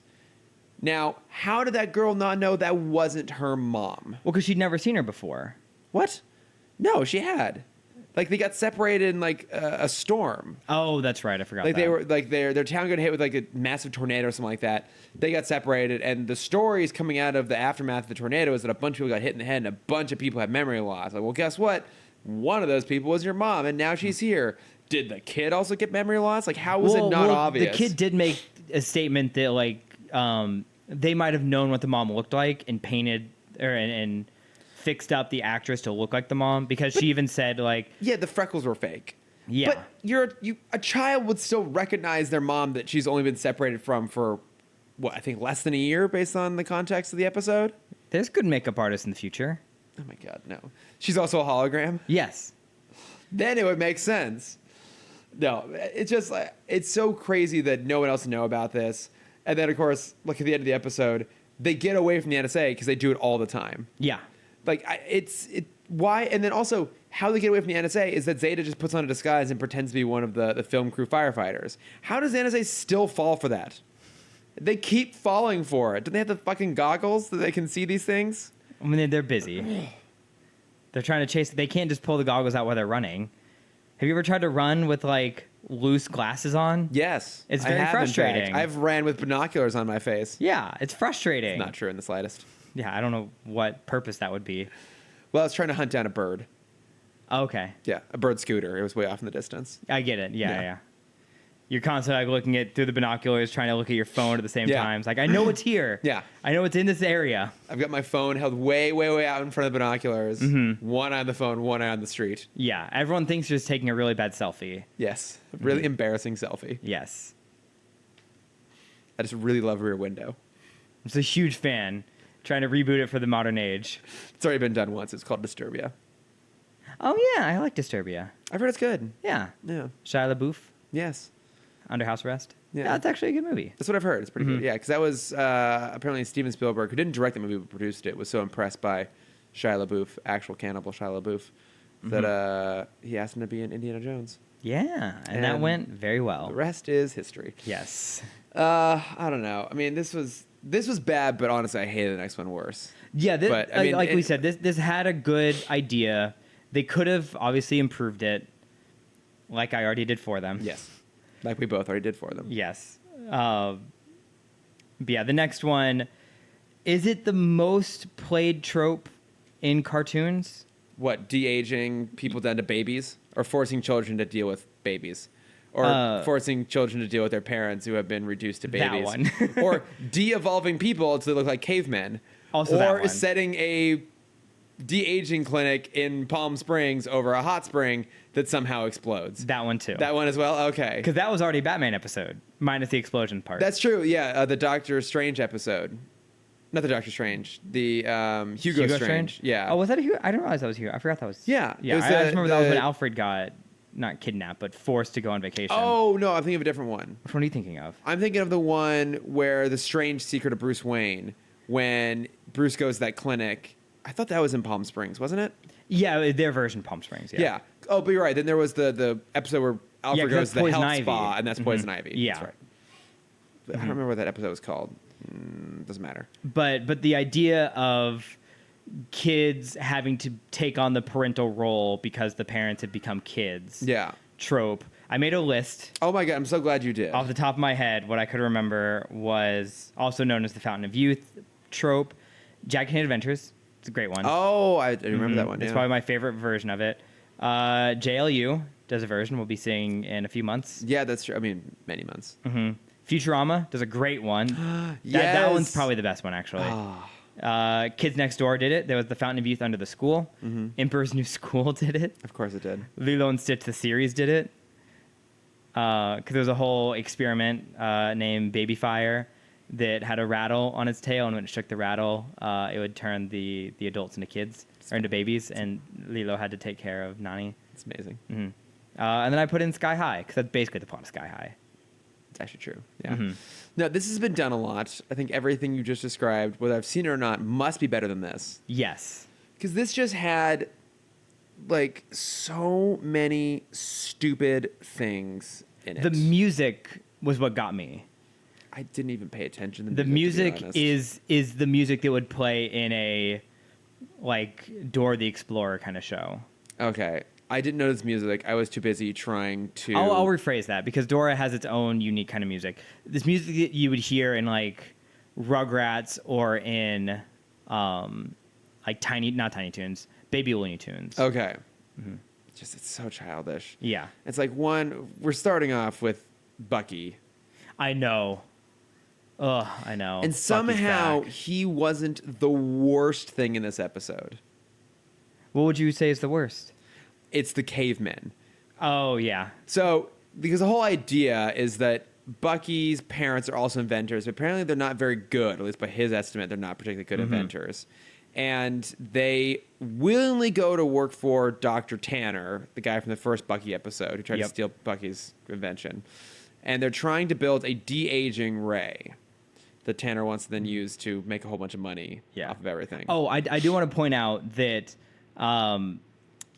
Now, how did that girl not know that wasn't her mom? Well, because she'd never seen her before. What? No, she had. Like they got separated in like a storm. Oh, that's right. I forgot. Like that. they were like their town got hit with like a massive tornado or something like that. They got separated, and the stories coming out of the aftermath of the tornado is that a bunch of people got hit in the head, and a bunch of people had memory loss. Like, well, guess what? One of those people was your mom, and now she's here. Did the kid also get memory loss? Like, how was it not obvious? The kid did make a statement that like they might have known what the mom looked like and painted and fixed up the actress to look like the mom because she even said like the freckles were fake. Yeah, but a child would still recognize their mom that she's only been separated from for what I think less than a year based on the context of the episode. There's good makeup artists in the future. Oh my god, no. She's also a hologram? Yes. Then it would make sense. No, it's just like it's so crazy that no one else know about this. And then of course, look at the end of the episode, they get away from the NSA because they do it all the time. Yeah. Like why? And then also how they get away from the NSA is that Zeta just puts on a disguise and pretends to be one of the film crew firefighters. How does the NSA still fall for that? They keep falling for it. Do they have the fucking goggles that they can see these things? I mean, they're busy. They're trying to chase. They can't just pull the goggles out while they're running. Have you ever tried to run with like loose glasses on? Yes. It's very frustrating. I've ran with binoculars on my face. Yeah, it's frustrating. It's not true in the slightest. Yeah, I don't know what purpose that would be. Well, I was trying to hunt down a bird. Okay. Yeah, a bird scooter. It was way off in the distance. I get it. Yeah. You're constantly like looking at through the binoculars, trying to look at your phone at the same time. It's like, I know it's here. Yeah. I know it's in this area. I've got my phone held way, way, way out in front of the binoculars. Mm-hmm. One eye on the phone, one eye on the street. Yeah. Everyone thinks you're just taking a really bad selfie. Yes. A really embarrassing selfie. Yes. I just really love Rear Window. I'm just a huge fan. Trying to reboot it for the modern age. It's already been done once. It's called Disturbia. Oh, yeah. I like Disturbia. I've heard it's good. Yeah. Yeah. Shia LaBeouf. Yes. Under house arrest. Yeah. That's actually a good movie. That's what I've heard. It's pretty good. Yeah, because that was apparently Steven Spielberg, who didn't direct the movie but produced it, was so impressed by Shia LaBeouf, actual cannibal Shia LaBeouf, that he asked him to be in Indiana Jones. Yeah, and that went very well. The rest is history. Yes. I don't know. I mean, this was bad, but honestly, I hated the next one worse. Yeah, but, I mean, like we said, this had a good idea. They could have obviously improved it, like I already did for them. Yes, like we both already did for them. Yes. But yeah, the next one, is it the most played trope in cartoons? What, de-aging people down to babies? Or forcing children to deal with babies? Or forcing children to deal with their parents who have been reduced to babies? That one. Or de-evolving people to look like cavemen? Also or that one. setting a de-aging clinic in Palm Springs over a hot spring that somehow explodes. That one too. That one as well? Okay. Because that was already a Batman episode, minus the explosion part. That's true, yeah. The Doctor Strange episode. Not the Doctor Strange. The Hugo Strange. Yeah. Oh, was that a Hugo? I didn't realize that was Hugo. I forgot that was... Yeah. Yeah, I just remember that was when Alfred got, not kidnapped, but forced to go on vacation. Oh, no, I'm thinking of a different one. Which one are you thinking of? I'm thinking of the one where the strange secret of Bruce Wayne, when Bruce goes to that clinic. I thought that was in Palm Springs, wasn't it? Yeah, their version of Palm Springs, yeah. Oh, but you're right. Then there was the episode where Alfred goes to the health spa, and that's Poison Ivy. Yeah. That's right. But I don't remember what that episode was called. Doesn't matter. But the idea of kids having to take on the parental role because the parents have become kids. Yeah. Trope. I made a list. Oh my God, I'm so glad you did. Off the top of my head, what I could remember was also known as the Fountain of Youth trope. Jack and Adventures. It's a great one. Oh, I remember that one. It's probably my favorite version of it. JLU does a version we'll be seeing in a few months. Yeah, that's true. I mean, many months. Mm-hmm. Futurama does a great one. Yes. That one's probably the best one, actually. Kids Next Door did it. There was the Fountain of Youth Under the School. Emperor's New School did it. Of course it did. Lilo and Stitch, the series, did it. Because there was a whole experiment named Baby Fire that had a rattle on its tail, and when it shook the rattle, it would turn the adults into kids or into babies, and Lilo had to take care of Nani. It's amazing. Mm-hmm. And then I put in Sky High because that's basically the plot of Sky High. It's actually true. Yeah. No, this has been done a lot. I think everything you just described, whether I've seen it or not, must be better than this. Yes. Because this just had like so many stupid things in it. The music was what got me. I didn't even pay attention to the music. To be honest. is the music that would play in a like Dora the Explorer kind of show. Okay. I didn't notice music. I was too busy trying to... I'll rephrase that because Dora has its own unique kind of music. This music that you would hear in like Rugrats or in like not Tiny Toons, Baby Looney Tunes. Okay. It's so childish. Yeah. It's like we're starting off with Bucky. I know. Ugh, I know. And somehow he wasn't the worst thing in this episode. What would you say is the worst? It's the cavemen. Oh, yeah. So, because the whole idea is that Bucky's parents are also inventors, but apparently they're not very good, at least by his estimate, they're not particularly good inventors. And they willingly go to work for Dr. Tanner, the guy from the first Bucky episode who tried to steal Bucky's invention. And they're trying to build a de-aging ray that Tanner wants to then use to make a whole bunch of money off of everything. Oh, I do want to point out that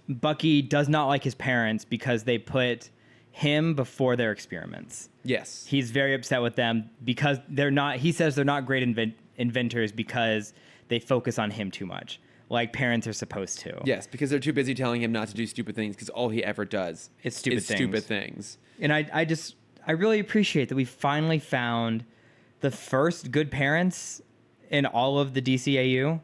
Bucky does not like his parents because they put him before their experiments. Yes. He's very upset with them because they're not, he says they're not great inventors because they focus on him too much, like parents are supposed to. Yes, because they're too busy telling him not to do stupid things because all he ever does is stupid things. And I really appreciate that we finally found the first good parents in all of the DCAU.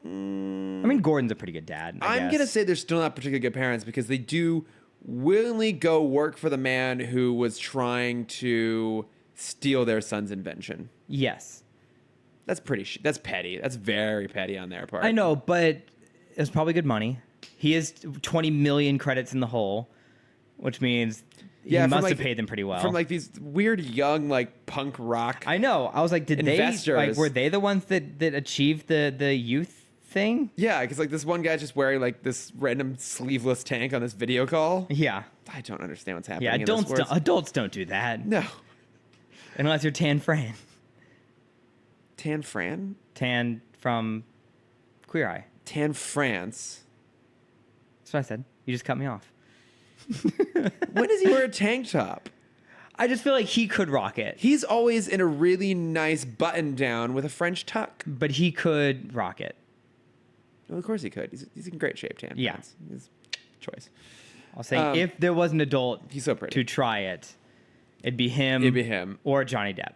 I mean, Gordon's a pretty good dad. I'm going to say they're still not particularly good parents because they do willingly go work for the man who was trying to steal their son's invention. Yes. That's that's petty. That's very petty on their part. I know, but it's probably good money. He is 20 million credits in the hole, which means he must have paid them pretty well. From like these weird young like punk rock. I know. I was like, did investors. They like were they the ones that achieved the youth thing? Yeah, because like this one guy's just wearing like this random sleeveless tank on this video call. Yeah. I don't understand what's happening. Yeah, adults don't do that. No. Unless you're Tan Fran. Tan Fran? Tan from Queer Eye. Tan France. That's what I said. You just cut me off. When does he wear a tank top? I just feel like he could rock it. He's always in a really nice button down with a French tuck. But he could rock it. Well, of course he could. He's in great shape, Tan. Yeah. His choice. I'll say if there was an adult he's so pretty. To try it, it'd be him. Or Johnny Depp.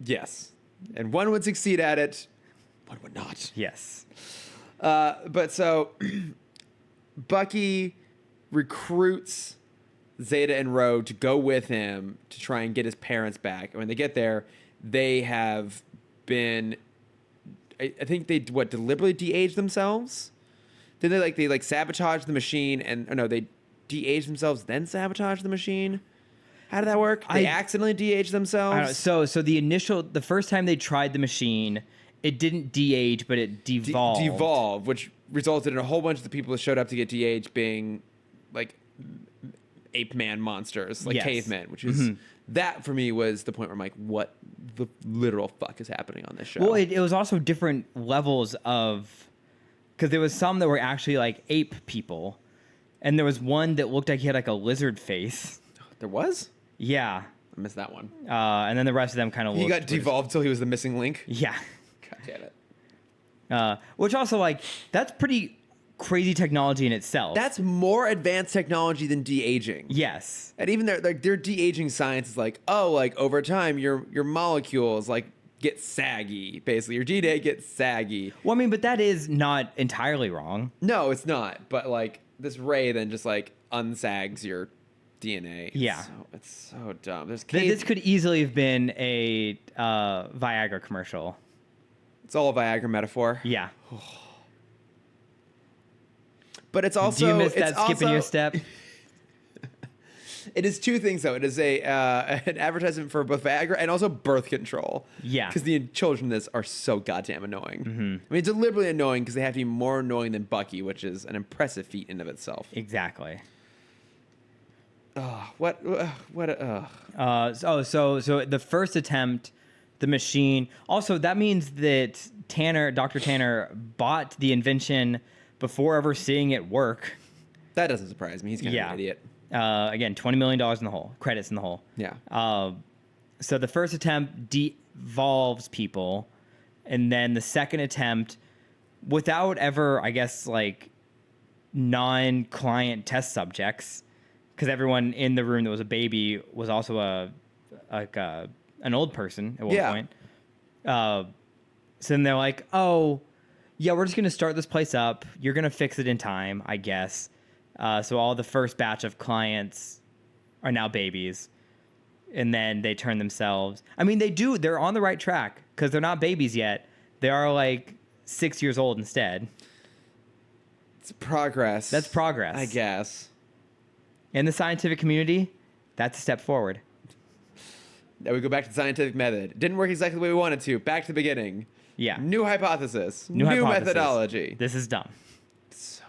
Yes. And one would succeed at it, one would not. Yes. But so Bucky recruits Zeta and Ro to go with him to try and get his parents back. And when they get there, they have been, I think they deliberately de-aged themselves. Then they sabotage the machine they de-age themselves then sabotage the machine. How did that work? They accidentally de-aged themselves? So the first time they tried the machine, it didn't de-age, but it devolved. Devolved, which resulted in a whole bunch of the people that showed up to get de-aged being like ape man monsters, like cavemen, which is that for me was the point where I'm like, what the literal fuck is happening on this show? Well, it was also different levels of, because there was some that were actually like ape people, and there was one that looked like he had like a lizard face. There was? Yeah. I missed that one. And then the rest of them kind of looked... He got devolved till he was the missing link? Yeah. God damn it. Which also, like, that's pretty crazy technology in itself. That's more advanced technology than de-aging. Yes. And even their de-aging science is like, over time, your molecules, like, get saggy, basically. Your DNA gets saggy. Well, I mean, but that is not entirely wrong. No, it's not. But, like, this ray then just, like, unsags your... DNA. Yeah. It's so dumb. This could easily have been a Viagra commercial. It's all a Viagra metaphor. Yeah. But it's also... Do you miss that skipping your step? It is two things, though. It is an advertisement for both Viagra and also birth control. Yeah. Because the children in this are so goddamn annoying. Mm-hmm. I mean, deliberately annoying because they have to be more annoying than Bucky, which is an impressive feat in of itself. Exactly. So the first attempt, the machine. Also, that means that Dr. Tanner bought the invention before ever seeing it work. That doesn't surprise me. He's kind of an idiot. Again, $20 million in the hole. Credits in the hole. Yeah. So the first attempt devolves people, and then the second attempt, without ever, I guess, like, non-client test subjects, because everyone in the room that was a baby was also an old person at one point. So then they're like, oh, yeah, we're just going to start this place up. You're going to fix it in time, I guess. So all the first batch of clients are now babies. And then they turn themselves. I mean, they're on the right track because they're not babies yet. They are like 6 years old instead. It's progress. That's progress, I guess. In the scientific community, that's a step forward. Now we go back to the scientific method. Didn't work exactly the way we wanted to. Back to the beginning. Yeah. New hypothesis. New hypothesis. methodology. This is dumb. So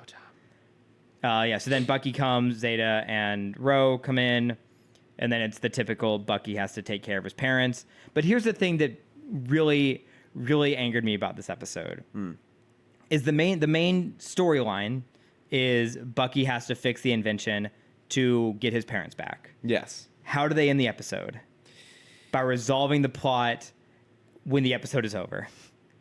dumb. So then Bucky comes, Zeta and Ro come in, and then it's the typical Bucky has to take care of his parents. But here's the thing that really, really angered me about this episode. Is the main storyline is Bucky has to fix the invention to get his parents back. Yes. How do they end the episode? By resolving the plot when the episode is over.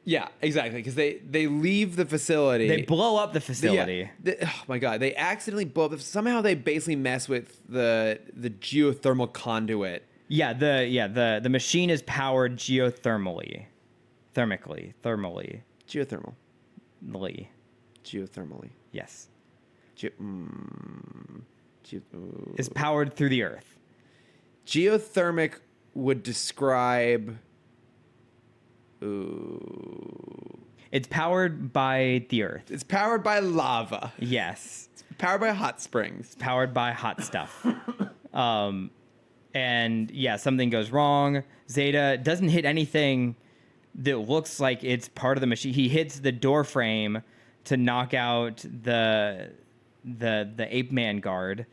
Yeah, exactly. Because they leave the facility. They blow up the facility. Oh my god! They accidentally blow up. Somehow they basically mess with the geothermal conduit. Yeah. The machine is powered thermally. Geothermal. Geothermally. Yes. Ooh. Is powered through the earth. Geothermic would describe. Ooh. It's powered by the earth. It's powered by lava. Yes. It's powered by hot springs. It's powered by hot stuff. And yeah, something goes wrong. Zeta doesn't hit anything that looks like it's part of the machine. He hits the door frame to knock out the ape man guard.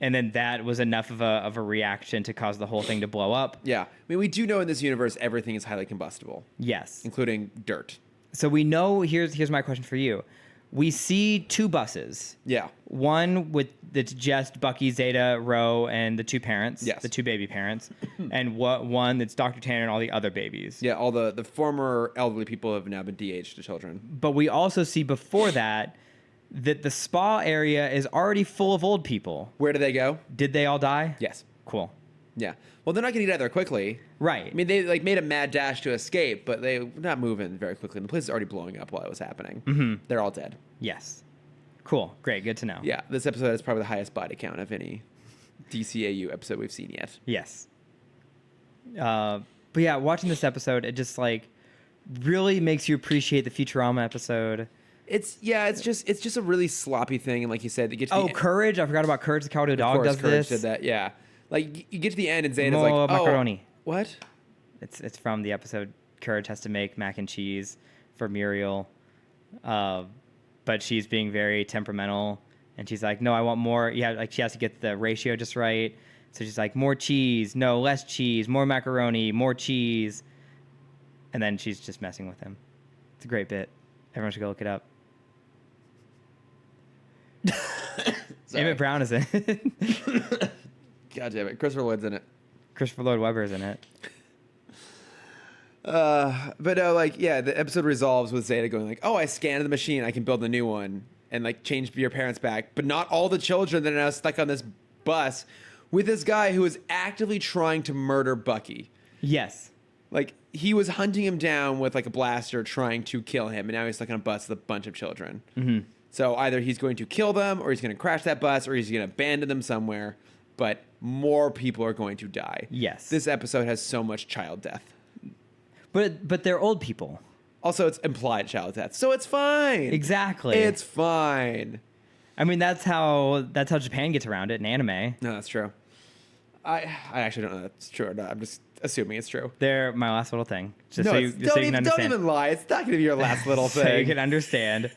And then that was enough of a reaction to cause the whole thing to blow up. Yeah. I mean, we do know in this universe everything is highly combustible. Yes. Including dirt. So we know, here's my question for you. We see two buses. Yeah. One that's just Bucky, Zeta, Ro, and the two parents. Yes. The two baby parents. And one that's Dr. Tanner and all the other babies. Yeah, all the former elderly people have now been DH'd to children. But we also see before that the spa area is already full of old people. Where do they go? Did they all die? Yes. Cool. Yeah. Well, they're not going to get out there quickly. Right. I mean, they made a mad dash to escape, but they're not moving very quickly. And the place is already blowing up while it was happening. Mm-hmm. They're all dead. Yes. Cool. Great. Good to know. Yeah. This episode is probably the highest body count of any DCAU episode we've seen yet. Yes. But yeah, watching this episode, it just like really makes you appreciate the Futurama episode. It's just a really sloppy thing, and like you said, to get to Courage! I forgot about Courage. The Cowardly Dog does Courage this. did that, yeah. Like you get to the end, and Zeta's More like, macaroni. What? It's from the episode Courage has to make mac and cheese for Muriel, but she's being very temperamental, and she's like, no, I want more. Yeah, like she has to get the ratio just right. So she's like, more cheese, no, less cheese, more macaroni, more cheese, and then she's just messing with him. It's a great bit. Everyone should go look it up. Emmett Brown is in it. God damn it. Christopher Lloyd's in it. Christopher Lloyd Webber is in it. But no, like, yeah, the episode resolves with Zeta going like, oh, I scanned the machine. I can build a new one and like change your parents back. But not all the children that are now stuck on this bus with this guy who is actively trying to murder Bucky. Yes. Like, he was hunting him down with like a blaster trying to kill him. And now he's stuck on a bus with a bunch of children. Mm-hmm. So either he's going to kill them, or he's going to crash that bus, or he's going to abandon them somewhere. But more people are going to die. Yes. This episode has so much child death. But they're old people. Also, it's implied child death, so it's fine. Exactly. It's fine. I mean, that's how Japan gets around it in anime. No, that's true. I actually don't know if that's true or not. I'm just assuming it's true. They're my last little thing. Just No, so you can understand. don't even lie. It's not going to be your last little thing. So you can understand.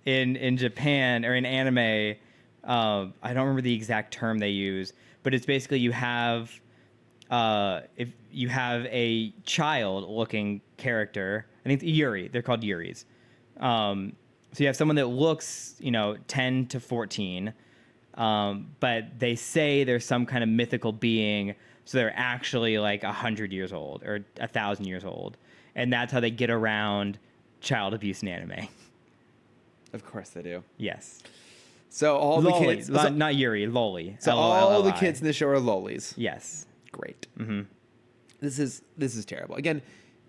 In Japan or in anime, I don't remember the exact term they use, but it's basically you have if you have a child-looking character. I think it's Yuri. They're called Yuris. So you have someone that looks, 10 to 14. But they say there's some kind of mythical being, so they're actually like 100 years old or 1,000 years old, and that's how they get around child abuse in anime. Of course they do. Yes. So all the kids, not Yuri, Loli. So all the kids in the show are lolis. Yes. Great. Mm-hmm. This is terrible. Again,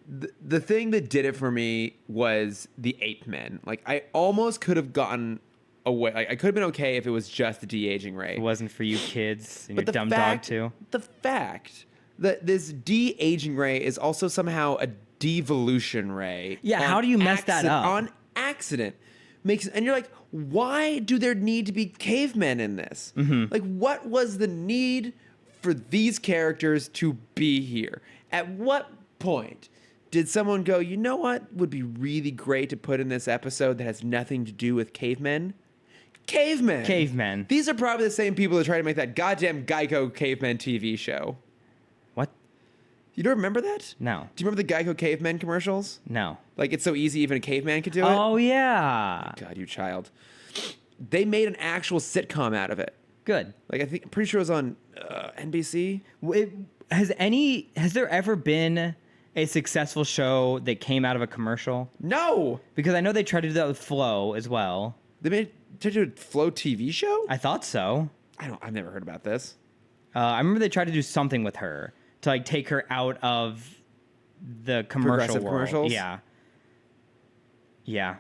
the thing that did it for me was the ape men. Like I almost could have gotten away. Like, I could have been okay if it was just the de-aging ray. It wasn't for you kids and your dumb dog too. The fact that this de-aging ray is also somehow a devolution ray. Yeah, how do you mess that up? On accident. And you're like, why do there need to be cavemen in this? Mm-hmm. Like, what was the need for these characters to be here? At what point did someone go, you know what would be really great to put in this episode that has nothing to do with cavemen? Cavemen. These are probably the same people that try to make that goddamn Geico Cavemen TV show. What? You don't remember that? No. Do you remember the Geico Cavemen commercials? No. Like, it's so easy even a caveman could do it? Oh, yeah. God, you child. They made an actual sitcom out of it. Good. Like, I'm pretty sure it was on NBC. Has there ever been a successful show that came out of a commercial? No. Because I know they tried to do that with Flo as well. They made a Flo TV show? I thought so. I've never heard about this. I remember they tried to do something with her to like take her out of the commercial world. Commercials? Yeah. Yeah.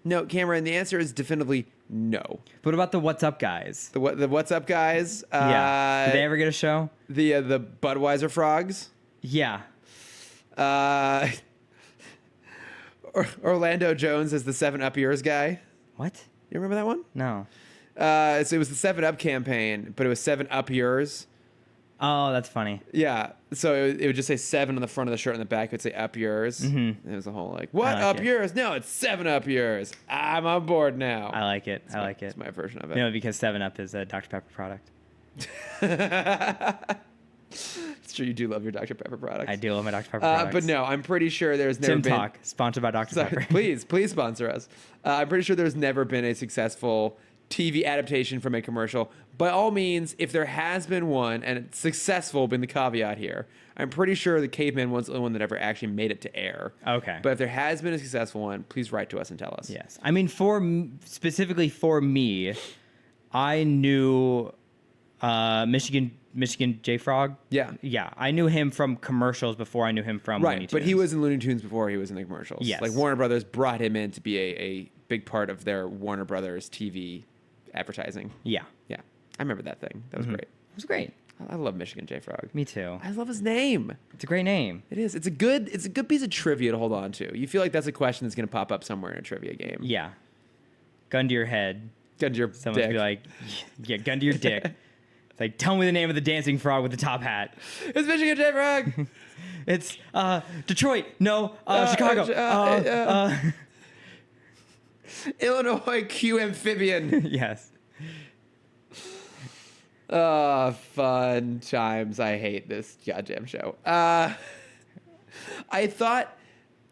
No, Cameron, the answer is definitively no. What about the What's Up guys? The What's Up guys? Yeah. Did they ever get a show? The Budweiser frogs? Yeah. Orlando Jones as the 7-Up Yours guy. What? You remember that one? No. So it was the 7-Up campaign, but it was 7-Up Yours. Oh, that's funny. Yeah. So it would just say 7 on the front of the shirt, and the back would say Up Yours. Mm-hmm. And it was a whole like, what Up Yours? No, it's 7-Up Yours. I'm on board now. I like it. I like it. It's my version of it. No, because 7-Up is a Dr. Pepper product. It's true. You do love your Dr. Pepper products. I do love my Dr. Pepper products. But no, I'm pretty sure there's never Timm been... Talk, sponsored by Dr. Pepper. Please sponsor us. I'm pretty sure there's never been a successful TV adaptation from a commercial. By all means, if there has been one, and it's successful, being the caveat here, I'm pretty sure the Caveman one's the only one that ever actually made it to air. Okay. But if there has been a successful one, please write to us and tell us. Yes. I mean, specifically for me, I knew Michigan J Frog. Yeah. Yeah. I knew him from commercials before I knew him from Looney Tunes. But he was in Looney Tunes before he was in the commercials. Yes. Like Warner Brothers brought him in to be a big part of their Warner Brothers TV advertising. Yeah. Yeah. I remember that thing. That was great. It was great. I love Michigan J Frog. Me too. I love his name. It's a great name. It is. It's a good piece of trivia to hold on to. You feel like that's a question that's going to pop up somewhere in a trivia game. Yeah. Gun to your head. Gun to your Someone's dick. be like, yeah, gun to your dick. It's like, tell me the name of the dancing frog with the top hat. It's Michigan J Frog. It's Detroit. No, Chicago. Illinois Q amphibian. Yes. Fun times. I hate this goddamn show. I thought.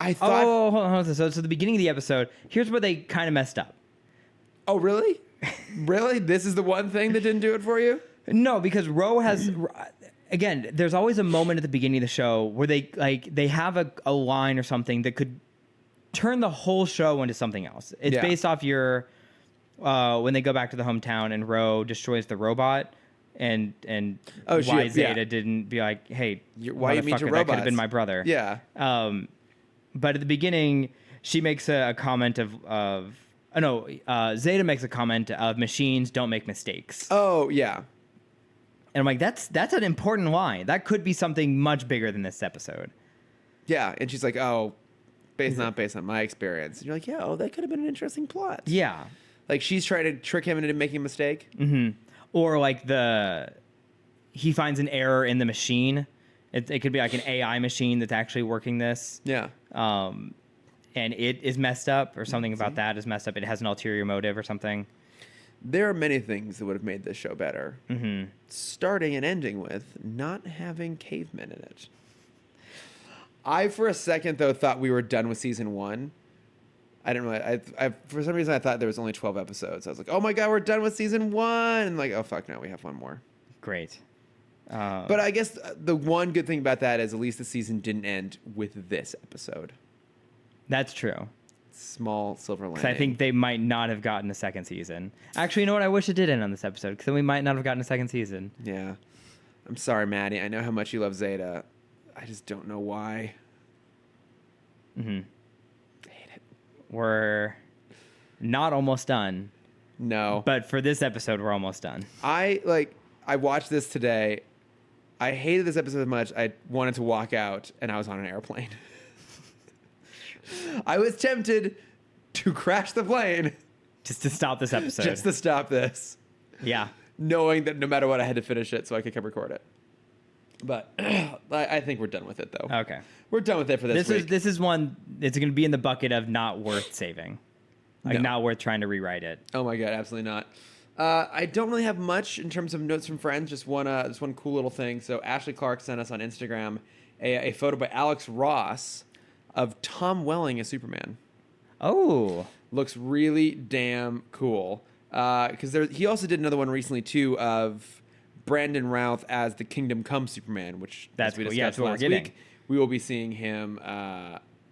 Oh, hold on. So the beginning of the episode, here's where they kind of messed up. Oh, really? Really? This is the one thing that didn't do it for you? No, because Ro has. Again, there's always a moment at the beginning of the show where they have a line or something that could turn the whole show into something else. It's based off when they go back to the hometown and Ro destroys the robot. And why Zeta didn't be like, hey, why you meet your robots? That could have been my brother. Yeah. But at the beginning, she makes a comment Zeta makes a comment of machines don't make mistakes. Oh, yeah. And I'm like, that's an important line. That could be something much bigger than this episode. Yeah. And she's like, oh, not based on my experience. And you're like, yeah, that could have been an interesting plot. Yeah. Like she's trying to trick him into making a mistake. Mm-hmm. Or like he finds an error in the machine. It could be like an AI machine that's actually working this. Yeah. And it is messed up, or something about that is messed up. It has an ulterior motive or something. There are many things that would have made this show better. Mm-hmm. Starting and ending with not having cavemen in it. I, for a second, though, thought we were done with season 1. I didn't really. I for some reason I thought there was only 12 episodes. I was like, oh my god, we're done with season 1. And like, oh fuck, no, we have one more. Great. But I guess the one good thing about that is at least the season didn't end with this episode. That's true. Small silver lining. Because I think they might not have gotten a second season. Actually, you know what? I wish it did end on this episode, because then we might not have gotten a second season. Yeah. I'm sorry, Maddie. I know how much you love Zeta. I just don't know why. Mm-hmm. I hate it. We're not almost done. No. But for this episode, we're almost done. I watched this today. I hated this episode so much, I wanted to walk out, and I was on an airplane. I was tempted to crash the plane. Just to stop this episode. Just to stop this. Yeah. Knowing that no matter what, I had to finish it so I could come record it. But I think we're done with it, though. Okay. We're done with it for this week. This is one, it's going to be in the bucket of not worth saving. Like, No. not worth trying to rewrite it. Oh my god, absolutely not. I don't really have much in terms of notes from friends. Just one cool little thing. So Ashley Clark sent us on Instagram a photo by Alex Ross of Tom Welling as Superman. Oh. Looks really damn cool. Because he also did another one recently too of Brandon Routh as the Kingdom Come Superman, which That's as we cool. discussed Yeah, that's what we're last getting. week, we will be seeing him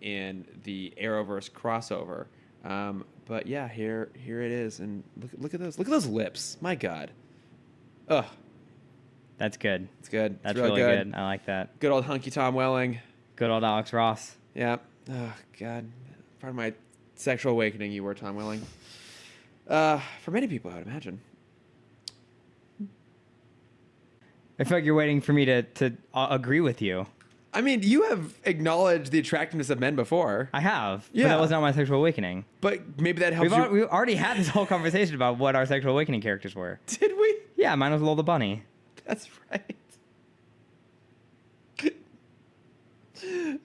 in the Arrowverse crossover. But yeah, here it is, and look at those lips. My God, ugh, That's good. it's good. That's it's really good. I like that. Good old hunky Tom Welling. Good old Alex Ross. Yeah. Oh God, part of my sexual awakening. You were Tom Welling. For many people, I would imagine. I feel like you're waiting for me to agree with you. I mean, you have acknowledged the attractiveness of men before. I have. Yeah. But that was not my sexual awakening. But maybe that helps We've already had this whole conversation about what our sexual awakening characters were. Did we? Yeah, mine was Lil the Bunny. That's right.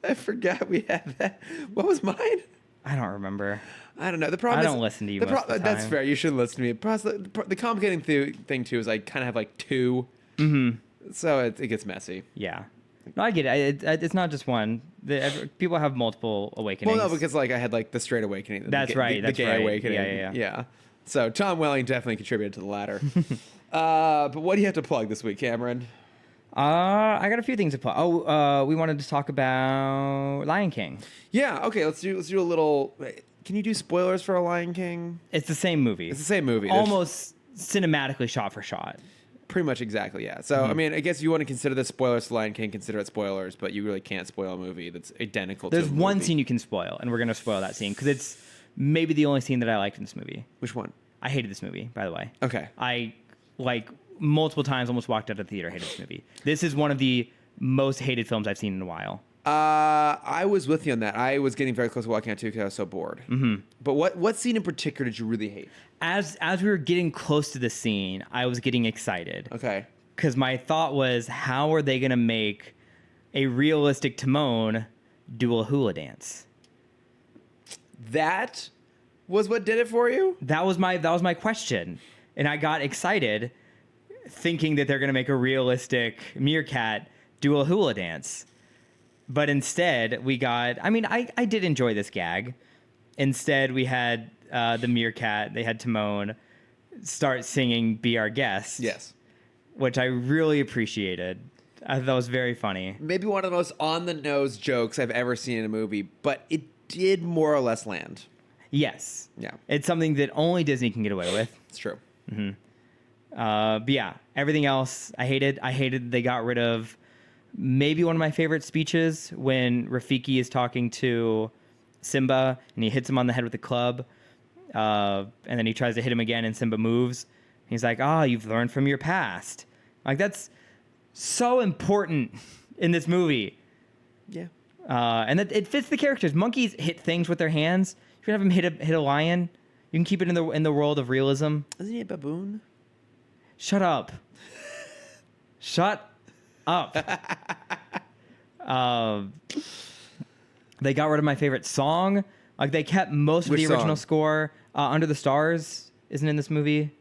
I forgot we had that. What was mine? I don't remember. I don't know. The problem I is don't listen to you most of the That's time. fair. You should listen to me. The complicating thing too is I kind of have like two. Mm-hmm. So it gets messy. Yeah. No, I get it. It's not just one. People have multiple awakenings. Well, no, because like I had like the straight awakening. That's right. The gay awakening. Yeah. So Tom Welling definitely contributed to the latter. But what do you have to plug this week, Cameron? I got a few things to plug. We wanted to talk about Lion King. Yeah. Okay. Let's do a little. Can you do spoilers for a Lion King? It's the same movie. It's the same movie. There's Almost cinematically shot for shot. pretty much exactly. Yeah. So I mean, I guess you want to consider this spoilers for Lion King. Consider it spoilers, but you really can't spoil a movie that's identical. There's to a one movie. scene you can spoil, and we're going to spoil that scene because it's maybe the only scene that I liked in this movie. Which one? I hated this movie, by the way. Okay. I, like, multiple times almost walked out of the theater, hated this movie. This is one of the most hated films I've seen in a while. I was with you on that. I was getting very close to walking out too because I was so bored. Mm-hmm. But what scene in particular did you really hate? As we were getting close to the scene, I was getting excited. Okay. Because my thought was, how are they going to make a realistic Timon do a hula dance? That was what did it for you? That was my question. And I got excited thinking that they're going to make a realistic meerkat do a hula dance. But instead, we got... I mean, I did enjoy this gag. Instead, we had the meerkat, they had Timon start singing Be Our Guest. Yes. Which I really appreciated. I thought that was very funny. Maybe one of the most on-the-nose jokes I've ever seen in a movie, but it did more or less land. Yes. Yeah. It's something that only Disney can get away with. It's true. But yeah, everything else I hated. I hated they got rid of maybe one of my favorite speeches when Rafiki is talking to Simba and he hits him on the head with a club. And then he tries to hit him again and Simba moves. He's like, you've learned from your past. Like, that's so important in this movie. Yeah. And that it fits the characters. Monkeys hit things with their hands. You could have them hit a lion. You can keep it in the world of realism. Isn't he a baboon? Shut up. Shut up. They got rid of my favorite song. Like, they kept most of Which the original song? score. Under the Stars isn't in this movie.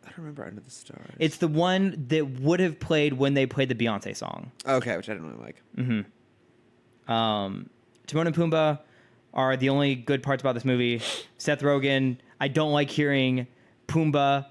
I don't remember Under the Stars. It's the one that would have played when they played the Beyonce song. Okay, which I didn't really like. Timon and Pumbaa are the only good parts about this movie. Seth Rogen, I don't like hearing Pumbaa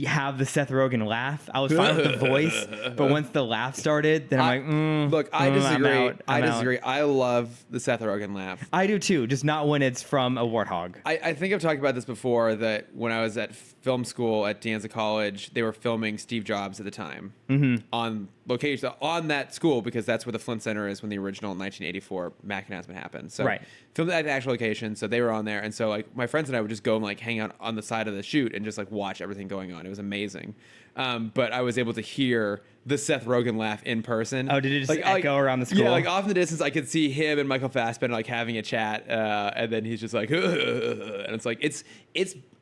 have the Seth Rogen laugh. I was fine with the voice, but once the laugh started, then I'm like, look, I disagree. I'm out. disagree. I love the Seth Rogen laugh. I do too, just not when it's from a warthog. I think I've talked about this before, that when I was at film school at De Anza College, they were filming Steve Jobs at the time on location, on that school, because that's where the Flint Center is when the original 1984 Mac announcement happened. So Right. filmed at the actual location, so they were on there. And so like my friends and I would just go and like hang out on the side of the shoot and just like watch everything going on. It was amazing. But I was able to hear the Seth Rogen laugh in person. Oh, did it just echo around the school? Yeah, like off in the distance, I could see him and Michael Fassbender like having a chat, and then he's just like, and it's like it's.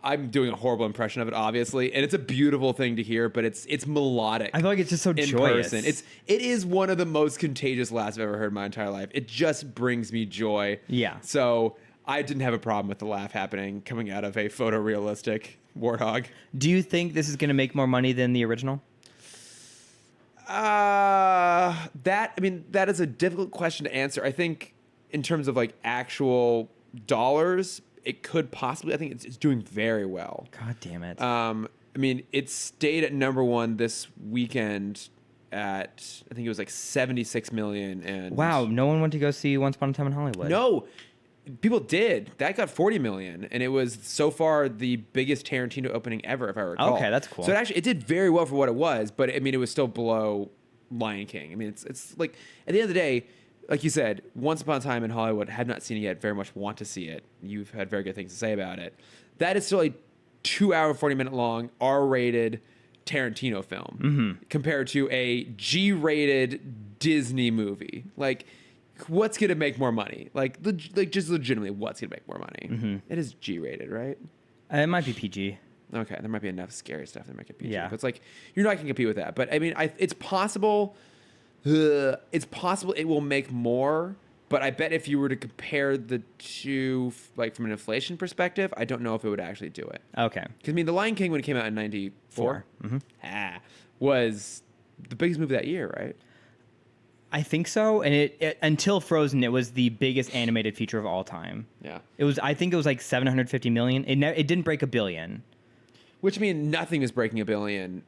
I'm doing a horrible impression of it, obviously, and it's a beautiful thing to hear, but it's melodic. I feel like it's just so in joyous. person. It is one of the most contagious laughs I've ever heard in my entire life. It just brings me joy. Yeah. So I didn't have a problem with the laugh happening coming out of a photorealistic warthog. Do you think this is going to make more money than the original? That is a difficult question to answer. I think in terms of like actual dollars, it could possibly. I think it's doing very well. God damn it. It stayed at number one this weekend at, I think it was like 76 million. And wow, no one went to go see Once Upon a Time in Hollywood. No, people did. That got 40 million, and it was so far the biggest Tarantino opening ever, if I recall. Okay, that's cool. So it did very well for what it was, but it was still below Lion King. It's like, at the end of the day, like you said, Once Upon a Time in Hollywood, have not seen it yet, very much want to see it. You've had very good things to say about it. That is still a 2-hour, 40-minute long, R-rated Tarantino film compared to a G-rated Disney movie. Like, what's going to make more money? Like just legitimately, what's going to make more money? It is G-rated, right? It might be PG. Okay, there might be enough scary stuff that make it PG. Yeah. But it's like, you're not going to compete with that. But, it's possible... it's possible it will make more, but I bet if you were to compare the two, like from an inflation perspective, I don't know if it would actually do it. Okay. Because The Lion King, when it came out in '94, was the biggest movie that year, right? I think so, and it until Frozen, it was the biggest animated feature of all time. Yeah. I think it was like 750 million. It didn't break $1 billion. Which means nothing is breaking $1 billion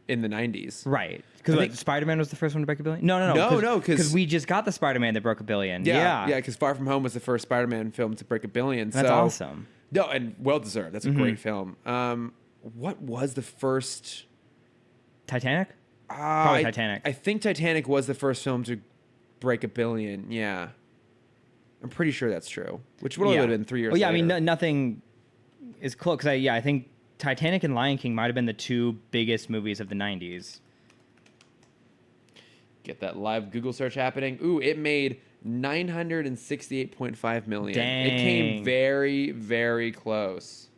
in the '90s, right? Because Spider-Man was the first one to break $1 billion. No, because we just got the Spider-Man that broke $1 billion. Yeah, because Far From Home was the first Spider-Man film to break $1 billion. That's awesome. No, and well deserved. That's a great film. What was the first? Titanic. Probably Titanic. I think Titanic was the first film to break $1 billion. Yeah, I'm pretty sure that's true. Which would have been 3 years. Well, yeah, later. Nothing is close. Because I think Titanic and Lion King might have been the two biggest movies of the '90s. Get that live Google search happening. Ooh, it made $968.5 million. Dang. It came very, very close.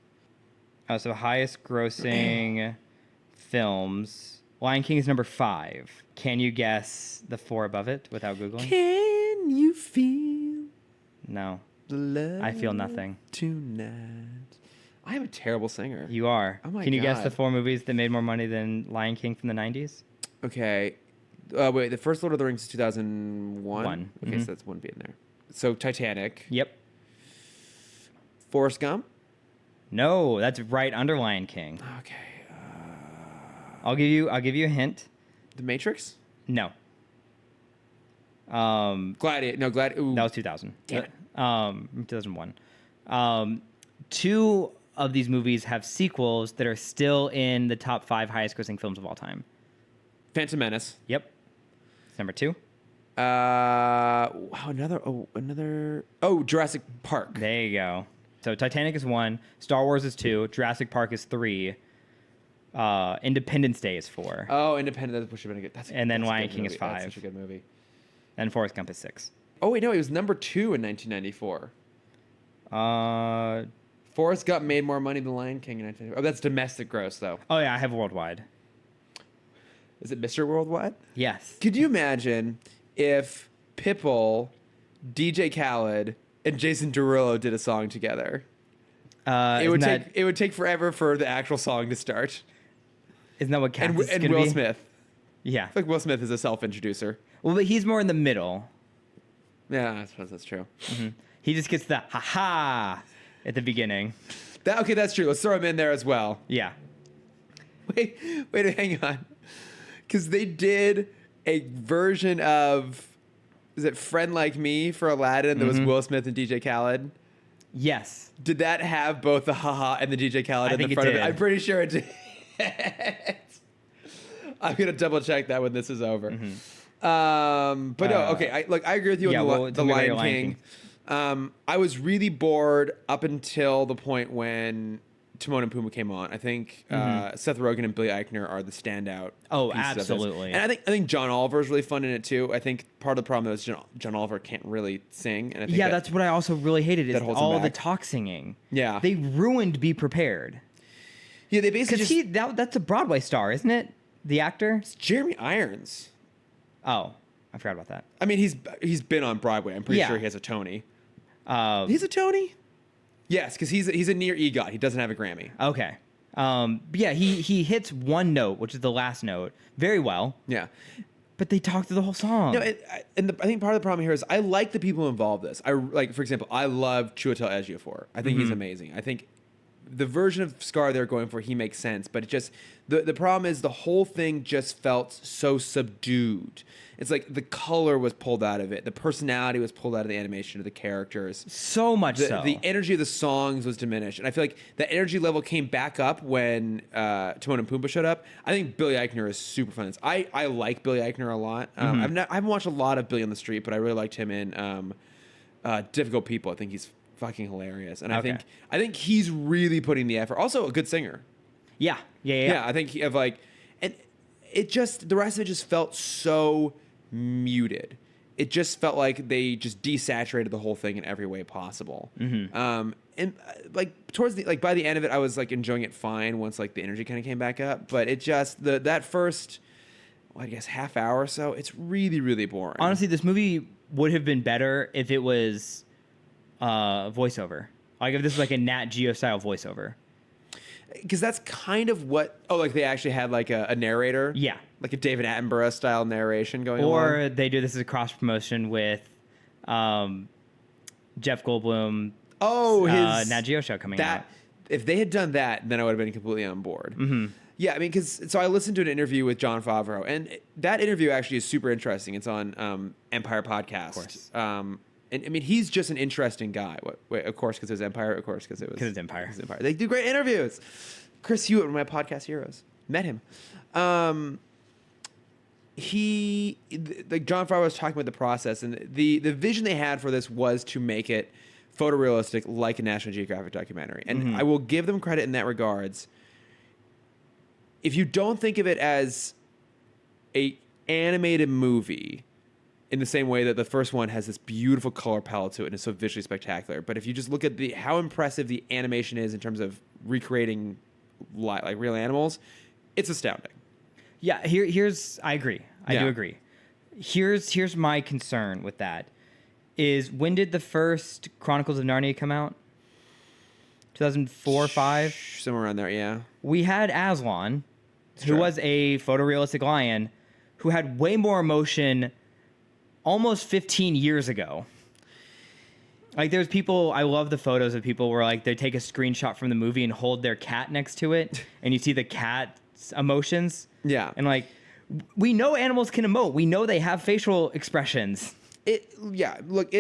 Oh, so highest grossing films. Lion King is number 5. Can you guess the 4 above it without Googling? Can you feel No. the love? I feel nothing. Tonight. I am a terrible singer. You are. Oh my Can you guess God. the 4 movies that made more money than Lion King from the 90s? Okay. Wait, the first Lord of the Rings is 2001? One. Okay, so that's one being there. So Titanic. Yep. Forrest Gump? No, that's right under Lion King. Okay. I'll give you a hint. The Matrix? No. Gladiator. No, Gladiator. That was 2000. Damn it. 2001. 2 of these movies have sequels that are still in the top 5 highest grossing films of all time. Phantom Menace. Yep. It's number 2. Another. Oh, Jurassic Park. There you go. So Titanic is 1, Star Wars is 2, Jurassic Park is 3, Independence Day is 4, Oh, Independent. That should have been a good. And then that's a Lion good King is movie. That's 5. such a good movie. and Forrest Gump is 6. Oh wait, no, it was number 2 in 1994. Forrest Gump made more money than Lion King in 19. Oh, that's domestic gross though. Oh yeah, I have worldwide. Is it Mr. Worldwide? Yes. Could you imagine if Pitbull, DJ Khaled, and Jason Derulo did a song together? It would take forever for the actual song to start. Isn't that what Cactus And is gonna Will be? Smith. Yeah. I feel like Will Smith is a self-introducer. Well, but he's more in the middle. Yeah, I suppose that's true. Mm-hmm. He just gets the ha-ha at the beginning. Okay, that's true. Let's throw him in there as well. Yeah. Wait, hang on. Because they did a version of, is it Friend Like Me for Aladdin that was Will Smith and DJ Khaled? Yes. Did that have both the haha and the DJ Khaled in the front of it? I'm pretty sure it did. I'm going to double check that when this is over. But no, okay. I agree with you on the Lion King. I was really bored up until the point when Timon and Pumbaa came on. I think Seth Rogen and Billy Eichner are the standout. Oh, pieces absolutely. And I think John Oliver is really fun in it too. I think part of the problem is John Oliver can't really sing. And I think that's what I also really hated is all the talk singing. Yeah, they ruined Be Prepared. Yeah, they basically that's a Broadway star, isn't it? The actor? It's Jeremy Irons. Oh, I forgot about that. I mean, he's been on Broadway. I'm pretty sure he has a Tony. He's a Tony? Yes, because he's a near EGOT. He doesn't have a Grammy. Okay. Yeah, he hits one note, which is the last note, very well. Yeah. But they talk through the whole song. No, I think part of the problem here is I like the people involved in this. For example, I love Chiwetel Ejiofor. I think he's amazing. I think the version of Scar they're going for, he makes sense, but it just the problem is the whole thing just felt so subdued. It's like the color was pulled out of it, the personality was pulled out of the animation of the characters. So much so. The energy of the songs was diminished, and I feel like the energy level came back up when Timon and Pumbaa showed up. I think Billy Eichner is super fun. I like Billy Eichner a lot. I haven't watched a lot of Billy on the Street, but I really liked him in Difficult People. I think he's fucking hilarious, and I think he's really putting the effort. Also, a good singer. Yeah. I think and it just the rest of it just felt so muted. It just felt like they just desaturated the whole thing in every way possible. And towards by the end of it, I was enjoying it fine once the energy kind of came back up. But it just that first, I guess half hour or so, it's really really boring. Honestly, this movie would have been better if it was voiceover. If this was a Nat Geo style voiceover. Because that's kind of what... Oh, they actually had a narrator? Yeah. Like a David Attenborough style narration going on? Or they do this as a cross-promotion with Jeff Goldblum. Oh, his Nat Geo show coming out. If they had done that, then I would have been completely on board. Yeah, I mean, so I listened to an interview with Jon Favreau, and that interview actually is super interesting. It's on Empire Podcast. Of course. And I mean, he's just an interesting guy. Of course, because it was Empire. Of course, because it's Empire. They do great interviews. Chris Hewitt, one of my podcast heroes, met him. Jon Favreau was talking about the process, and the vision they had for this was to make it photorealistic, like a National Geographic documentary. And I will give them credit in that regards. If you don't think of it as a animated movie, in the same way that the first one has this beautiful color palette to it and is so visually spectacular. But if you just look at how impressive the animation is in terms of recreating real animals, it's astounding. Yeah, I agree. I do agree. Here's my concern with that is when did the first Chronicles of Narnia come out? 2004, 5? Somewhere around there, yeah. We had Aslan, who was a photorealistic lion, who had way more emotion almost 15 years ago. There's people, I love the photos of people where they take a screenshot from the movie and hold their cat next to it and you see the cat's emotions. Yeah. And we know animals can emote. We know they have facial expressions. Look,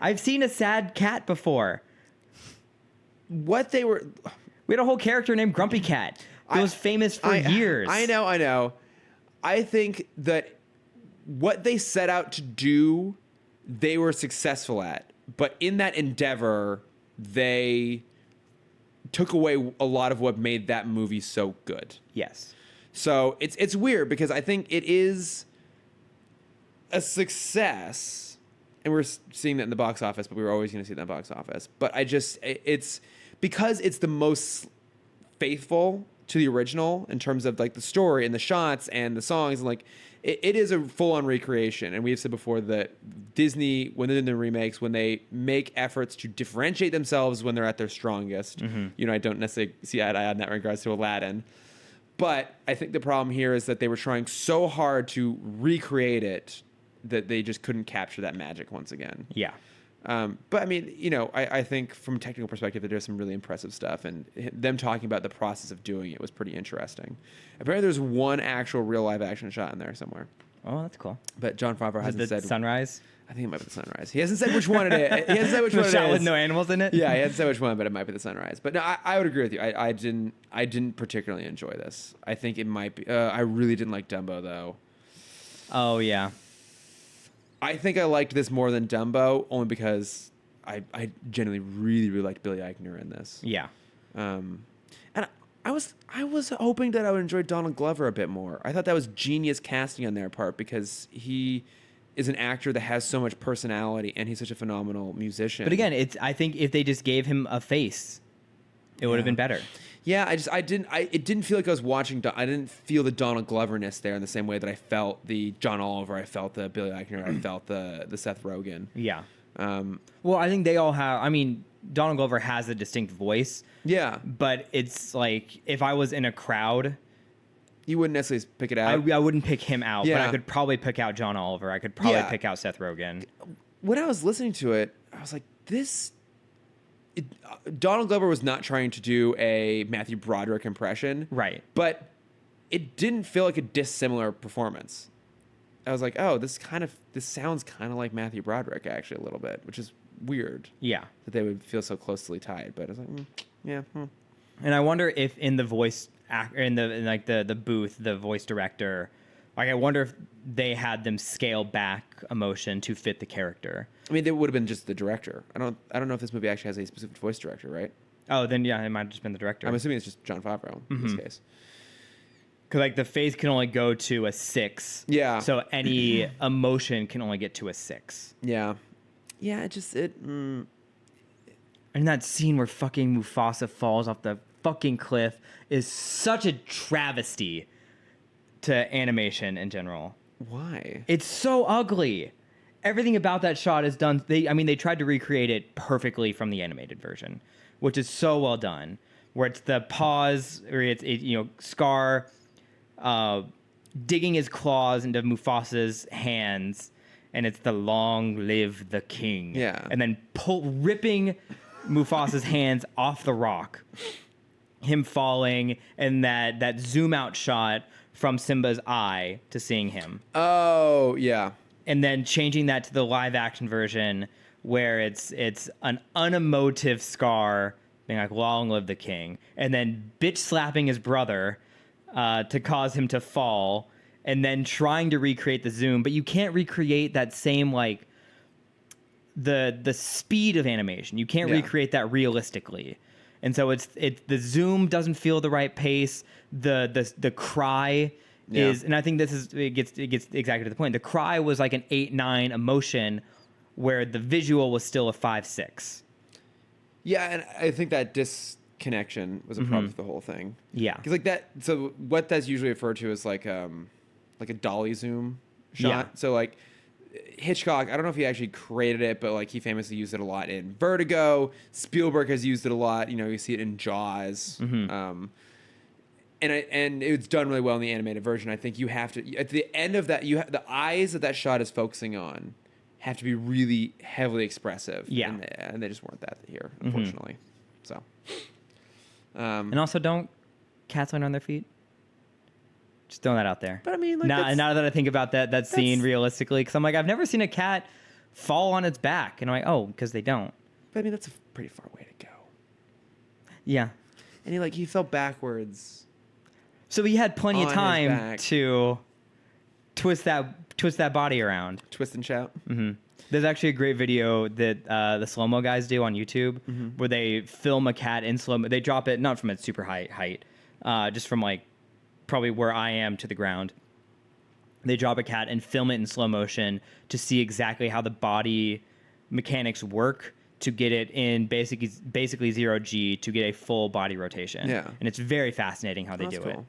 I've seen a sad cat before. We had a whole character named Grumpy Cat. It was famous for years. I know. I think that what they set out to do, they were successful at. But in that endeavor, they took away a lot of what made that movie so good. Yes. So it's weird because I think it is a success. and we're seeing that in the box office, but we were always going to see that in the box office. But it's because it's the most faithful to the original in terms of like the story and the shots and the songs, and like it is a full-on recreation. And we've said before that Disney, when they're in the remakes, when they make efforts to differentiate themselves when they're at their strongest, I don't necessarily see eye to eye in that regards to Aladdin. But I think the problem here is that they were trying so hard to recreate it that they just couldn't capture that magic once again. Yeah. But I mean, I think from a technical perspective, there's some really impressive stuff, and them talking about the process of doing it was pretty interesting. Apparently, there's one actual real live action shot in there somewhere. Oh, that's cool. But Jon Favreau hasn't said sunrise. I think it might be the sunrise. He hasn't said which one it is. He hasn't said which one it is. The shot with no animals in it. Yeah, he hasn't said which one, but it might be the sunrise. But no, I would agree with you. I didn't particularly enjoy this. I think it might be. I really didn't like Dumbo though. Oh yeah. I think I liked this more than Dumbo, only because I genuinely really, really liked Billy Eichner in this. Yeah. And I was hoping that I would enjoy Donald Glover a bit more. I thought that was genius casting on their part, because he is an actor that has so much personality, and he's such a phenomenal musician. But again, I think if they just gave him a face, it would have been better. Yeah, it didn't feel like I was watching. I didn't feel the Donald Gloverness there in the same way that I felt the John Oliver, I felt the Billy Eichner, I felt the Seth Rogen. Yeah. Well, I think they all have. I mean, Donald Glover has a distinct voice. Yeah. But it's like, if I was in a crowd, you wouldn't necessarily pick it out. I wouldn't pick him out, Yeah. but I could probably pick out John Oliver. I could probably pick out Seth Rogen. When I was listening to it, I was like, Donald Glover was not trying to do a Matthew Broderick impression. Right. But it didn't feel like a dissimilar performance. I was like, oh, this sounds kind of like Matthew Broderick, actually, a little bit, which is weird. Yeah. That they would feel so closely tied. But I was like, yeah. And I wonder if in the voice in the booth, the voice director, like, I wonder if they had them scale back emotion to fit the character. I mean, it would have been just the director. I don't know if this movie actually has a specific voice director, right? Oh, then yeah, it might have just been the director. I'm assuming it's just Jon Favreau in this case. Because like the face can only go to a 6. Yeah. So any emotion can only get to a 6. Yeah. Yeah. And that scene where fucking Mufasa falls off the fucking cliff is such a travesty to animation in general. Why? It's so ugly. Everything about that shot is done. They tried to recreate it perfectly from the animated version, which is so well done. Where it's the pause, or it's Scar digging his claws into Mufasa's hands, and it's the "Long live the king." Yeah. And then ripping Mufasa's hands off the rock, him falling, and that zoom out shot from Simba's eye to seeing him. Oh, yeah. And then changing that to the live action version where it's an unemotive Scar being like, "Long live the king," and then bitch slapping his brother to cause him to fall, and then trying to recreate the zoom, but you can't recreate that same like the speed of animation. You can't recreate that realistically. And so it's the zoom doesn't feel the right pace. The cry is, and I think it gets exactly to the point. The cry was like an 8-9 emotion, where the visual was still a 5-6. Yeah, and I think that disconnection was a problem for the whole thing. Yeah, because like that. So what that's usually referred to as like a dolly zoom shot. Yeah. So like Hitchcock, I don't know if he actually created it, but like he famously used it a lot in Vertigo. Spielberg has used it a lot. You see it in Jaws. And it's done really well in the animated version. I think you have to, at the end of that, the eyes that shot is focusing on have to be really heavily expressive. Yeah. And they just weren't that here, unfortunately. So. And also, don't cats land on their feet. Just throwing that out there. But I mean, like, now that I think about that scene realistically, because I'm like, I've never seen a cat fall on its back, and I'm like, oh, because they don't. But I mean, that's a pretty far way to go. Yeah. And he fell backwards. So he had plenty of On his time back. to twist that body around. Twist and shout. Mm-hmm. There's actually a great video that the slow-mo guys do on YouTube where they film a cat in slow-mo. They drop it, not from its super high height, just from like probably where I am to the ground. they drop a cat and film it in slow motion to see exactly how the body mechanics work to get it in basically 0G to get a full body rotation. Yeah. And it's very fascinating how they That's do it. cool.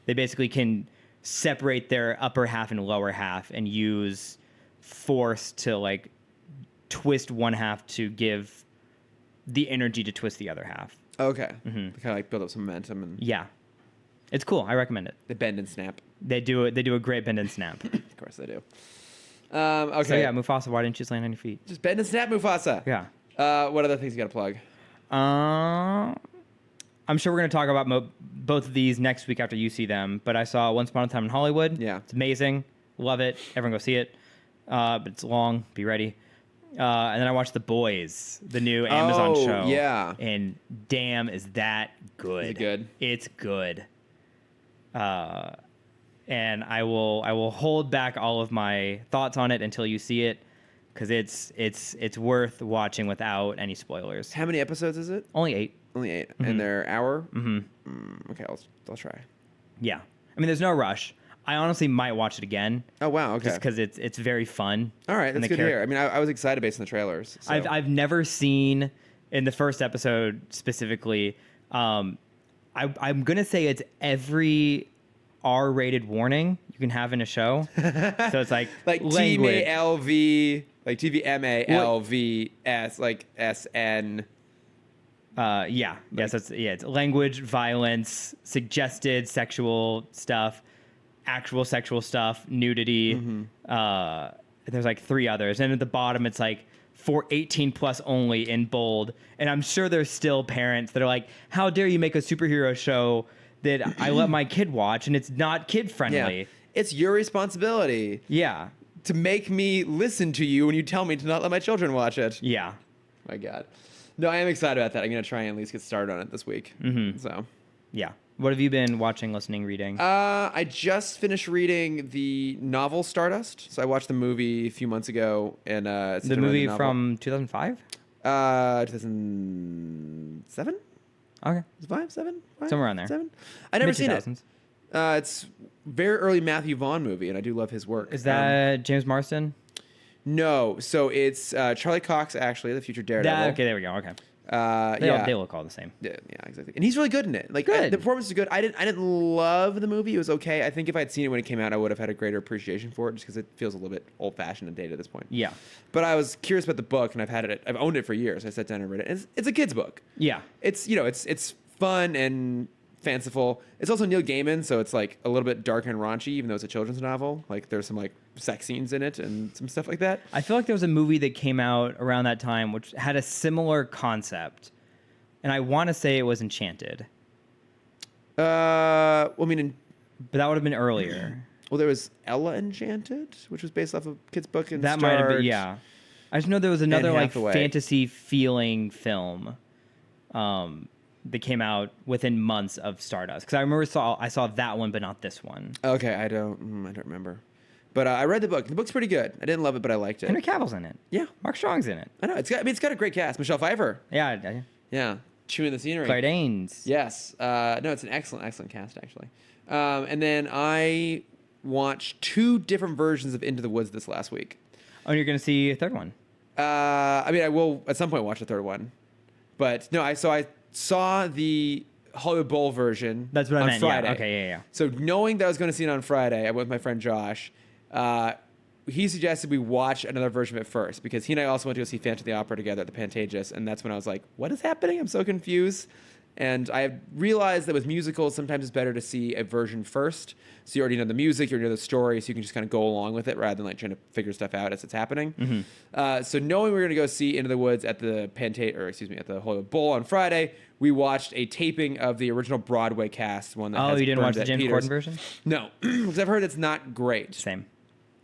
They basically can separate their upper half and lower half and use force to like twist one half to give the energy to twist the other half. Okay. Kind of like build up some momentum and Yeah. It's cool. I recommend it. they bend and snap. They do a great bend and snap. Of course they do. Okay. So yeah, Mufasa, why didn't you just land on your feet? Just bend and snap, Mufasa. Yeah. What other things you got to plug? I'm sure we're going to talk about both of these next week after you see them, but I saw Once Upon a Time in Hollywood. Yeah. It's amazing. Love it. Everyone go see it. But it's long. Be ready. And then I watched The Boys, the new Amazon show. Yeah. And damn, is that good. Is it good? It's good. And I will hold back all of my thoughts on it until you see it, because it's worth watching without any spoilers. How many episodes is it? Only 8. Only 8. And they're hour? Okay, I'll try. Yeah. I mean, there's no rush. I honestly might watch it again. Oh, wow, okay. Just because it's very fun. All right, that's good to hear. I mean, I was excited based on the trailers. So. I've never seen, in the first episode specifically, I'm going to say it's every R-rated warning you can have in a show. So it's like language. TMALV, like TVMALVS, like SN. It's language, violence, suggested sexual stuff, actual sexual stuff, nudity. There's like 3 others, and at the bottom it's like for 18 plus only in bold. And I'm sure there's still parents that are like, how dare you make a superhero show that I let my kid watch and it's not kid friendly. Yeah. It's your responsibility. Yeah. To make me listen to you when you tell me to not let my children watch it. Yeah. My God. No, I am excited about that. I'm going to try and at least get started on it this week. So. Yeah. What have you been watching, listening, reading? I just finished reading the novel Stardust. So I watched the movie a few months ago. And it's the movie from 2005? 2007? Okay. 5, 7? 5, Somewhere around there. 7? I never seen it. Mid-2000s. It's very early Matthew Vaughn movie, and I do love his work. Is that James Marsden? No. So it's Charlie Cox, actually, the future Daredevil. Okay, there we go. Okay. They look all the same. Yeah, exactly. And he's really good in it. Like, Good. The performance is good. I didn't love the movie. It was okay. I think if I had seen it when it came out, I would have had a greater appreciation for it, just because it feels a little bit old-fashioned and dated at this point. Yeah. But I was curious about the book, and I've owned it for years. I sat down and read it. It's a kid's book. Yeah. It's it's fun and fanciful. It's also Neil Gaiman, so it's like a little bit dark and raunchy, even though it's a children's novel. Like there's some like sex scenes in it and some stuff like that. I feel like there was a movie that came out around that time which had a similar concept, and I want to say it was Enchanted. Well, I mean, but that would have been earlier. Well, there was Ella Enchanted, which was based off of a kid's book, and that might have been, yeah. I just know there was another like fantasy feeling film that came out within months of Stardust, because I remember I saw that one, but not this one. Okay, I don't remember, but I read the book. The book's pretty good. I didn't love it, but I liked it. Henry Cavill's in it. Yeah, Mark Strong's in it. I know it's got a great cast. Michelle Pfeiffer. Yeah, chewing the scenery. Claire Danes. Yes. No, it's an excellent cast actually. And then I watched 2 different versions of Into the Woods this last week. Oh, and you're gonna see a third one. I mean, I will at some point watch the third one, but no, I saw the Hollywood Bowl version. That's what I meant. Friday. Yeah. Okay. Yeah. So knowing that I was going to see it on Friday, I went with my friend Josh. He suggested we watch another version of it first, because he and I also went to go see Phantom of the Opera together at the Pantages, and that's when I was like, "What is happening? I'm so confused." And I realized that with musicals, sometimes it's better to see a version first, so you already know the music, you already know the story, so you can just kind of go along with it rather than like trying to figure stuff out as it's happening. So knowing we were going to go see Into the Woods at the at the Hollywood Bowl on Friday, we watched a taping of the original Broadway cast, one that has you didn't watch the Bernadette James Peters. Corden version? No, because I've heard it's not great. Same.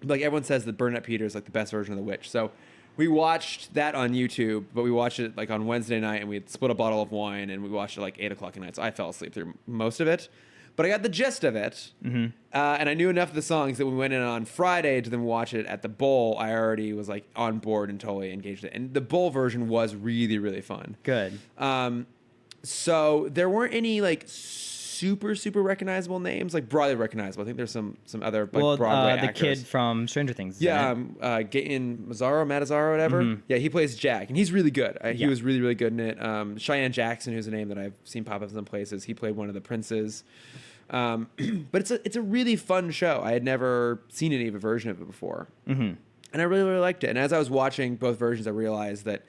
Like everyone says that Bernadette Peters is like the best version of The Witch. So we watched that on YouTube, but we watched it like on Wednesday night, and we had split a bottle of wine, and we watched it like 8 o'clock at night. So I fell asleep through most of it, but I got the gist of it, and I knew enough of the songs that when we went in on Friday to then watch it at the Bowl, I already was like on board and totally engaged in it. And the Bowl version was really, really fun. Good. So there weren't any like super recognizable names, like broadly recognizable. I think there's some other like Broadway the actors. kid from Stranger Things. Yeah, Gaten Mazzaro, whatever. Yeah, he plays Jack, and he's really good. He was really good in it. Cheyenne Jackson, who's a name that I've seen pop up in some places. He played one of the princes. But it's a really fun show. I had never seen any of a version of it before, and I really liked it. And as I was watching both versions, I realized that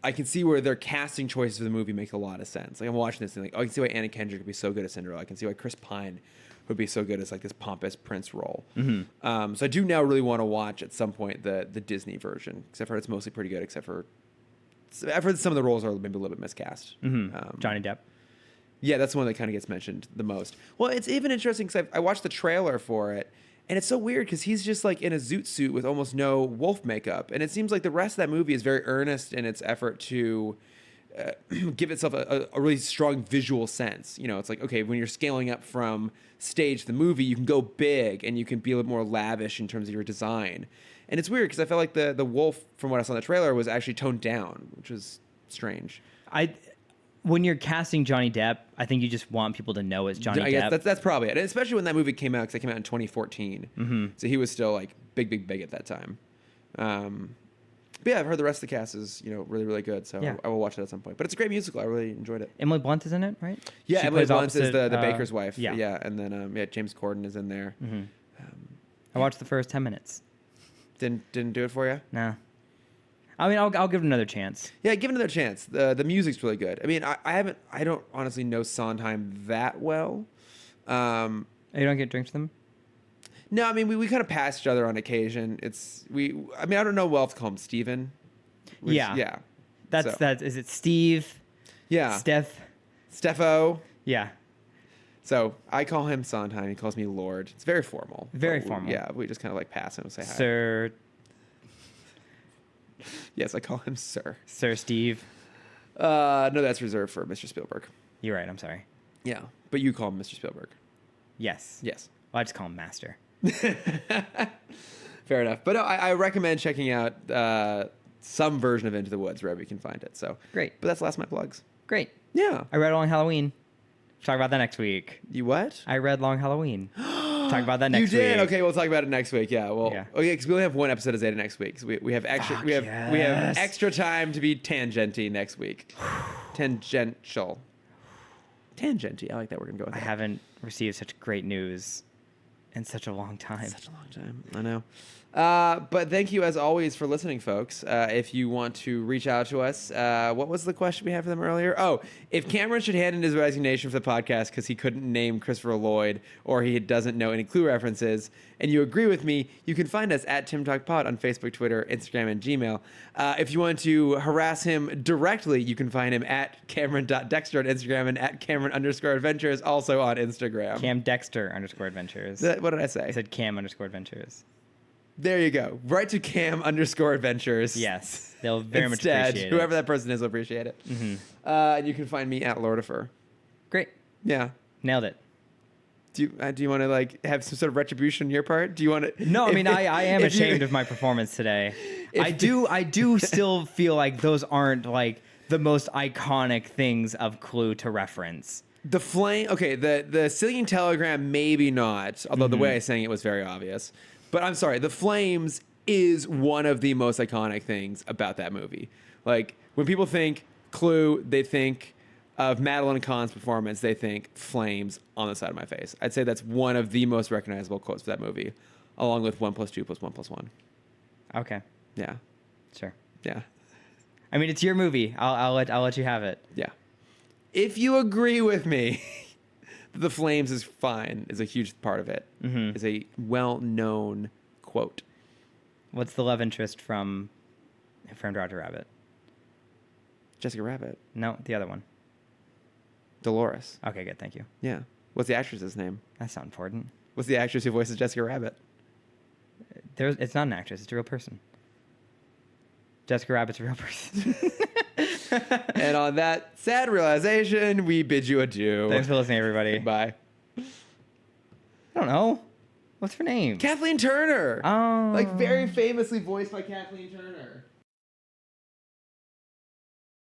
I can see where their casting choices for the movie make a lot of sense. Like I'm watching this and like, oh, I can see why Anna Kendrick would be so good as Cinderella. I can see why Chris Pine would be so good as like this pompous prince role. So I do now really want to watch at some point the Disney version, except for it's mostly pretty good, except for I've heard some of the roles are maybe a little bit miscast. Johnny Depp. Yeah, that's the one that kind of gets mentioned the most. Well, it's even interesting because I watched the trailer for it, and it's so weird because he's just like in a zoot suit with almost no wolf makeup. And it seems like the rest of that movie is very earnest in its effort to give itself a really strong visual sense. You know, it's like, okay, when you're scaling up from stage to the movie, you can go big and you can be a little more lavish in terms of your design. And it's weird because I felt like the wolf, from what I saw in the trailer, was actually toned down, which was strange. When you're casting Johnny Depp, I think you just want people to know it's Johnny Depp. I guess that's probably it, and especially when that movie came out, because it came out in 2014. So he was still like big at that time. But yeah, I've heard the rest of the cast is really good, so I will watch it at some point. But it's a great musical. I really enjoyed it. Emily Blunt is in it, right? Yeah, She Emily plays Blunt is opposite, the baker's wife. Yeah. And then James Corden is in there. I watched the first 10 minutes. Didn't do it for you? No. I mean, I'll give it another chance. Yeah, give it another chance. The music's really good. I mean, I don't honestly know Sondheim that well. You don't get drinks with them? No, I mean we kind of pass each other on occasion. I don't know well if to call him Steven. Yeah. Is it Steve? Yeah. Steffo. Yeah. So I call him Sondheim. He calls me Lord. It's very formal. Very formal. Yeah, we just kind of like pass him and say hi. Sir. Yes, I call him Sir. Sir Steve. No, that's reserved for Mr. Spielberg. You're right. I'm sorry. Yeah, but you call him Mr. Spielberg. Yes. Yes. Well, I just call him Master. Fair enough. But no, I recommend checking out some version of Into the Woods wherever you can find it. So great. But that's the last of my plugs. Great. Yeah. I read Long Halloween. Talk about that next week. You what? I read Long Halloween. Talk about that next week. You did? Okay, we'll talk about it next week. Yeah. Well, yeah. Okay, because we only have one episode of Zeta next week. So we have extra. We have extra time to be tangenty next week. Tangential. Tangenty. I like that. We're gonna go with that. I haven't received such great news in such a long time. Such a long time. I know. But thank you as always for listening, folks. If you want to reach out to us, what was the question we had for them earlier? Oh, if Cameron should hand in his resignation for the podcast because he couldn't name Christopher Lloyd or he doesn't know any Clue references, and you agree with me, you can find us at TimmTalkPod on Facebook, Twitter, Instagram, and Gmail. If you want to harass him directly, you can find him at Cameron.Dexter on Instagram and at Cameron_Adventures also on Instagram. CamDexter_Adventures. What did I say? I said Cam_Adventures. There you go. Right to Cam_Adventures. Yes. They'll very much Instead, appreciate it. whoever that person is will appreciate it. And you can find me at Lordifer. Great. Yeah. Nailed it. Do you want to like have some sort of retribution on your part? Do you want to? No, I mean I am ashamed of my performance today. I do still feel like those aren't like the most iconic things of Clue to reference. The flame. Okay, the singing telegram maybe not. Although the way I sang it was very obvious. But I'm sorry, the flames is one of the most iconic things about that movie. Like when people think Clue, they think of Madeline Kahn's performance, they think flames on the side of my face. I'd say that's one of the most recognizable quotes for that movie, along with 1 + 2 + 1 + 1. Okay. Yeah. Sure. Yeah. I mean, it's your movie. I'll let you have it. Yeah. If you agree with me, the flames is fine is a huge part of it. Is a well-known quote. What's the love interest from Roger Rabbit? Jessica Rabbit. No, the other one. Dolores. Okay, good. Thank you. Yeah. What's the actress's name? That's not important. What's the actress who voices Jessica Rabbit? It's not an actress. It's a real person. Jessica Rabbit's a real person. And on that sad realization, we bid you adieu. Thanks for listening, everybody. Bye. I don't know. What's her name? Kathleen Turner. Oh. Like very famously voiced by Kathleen Turner.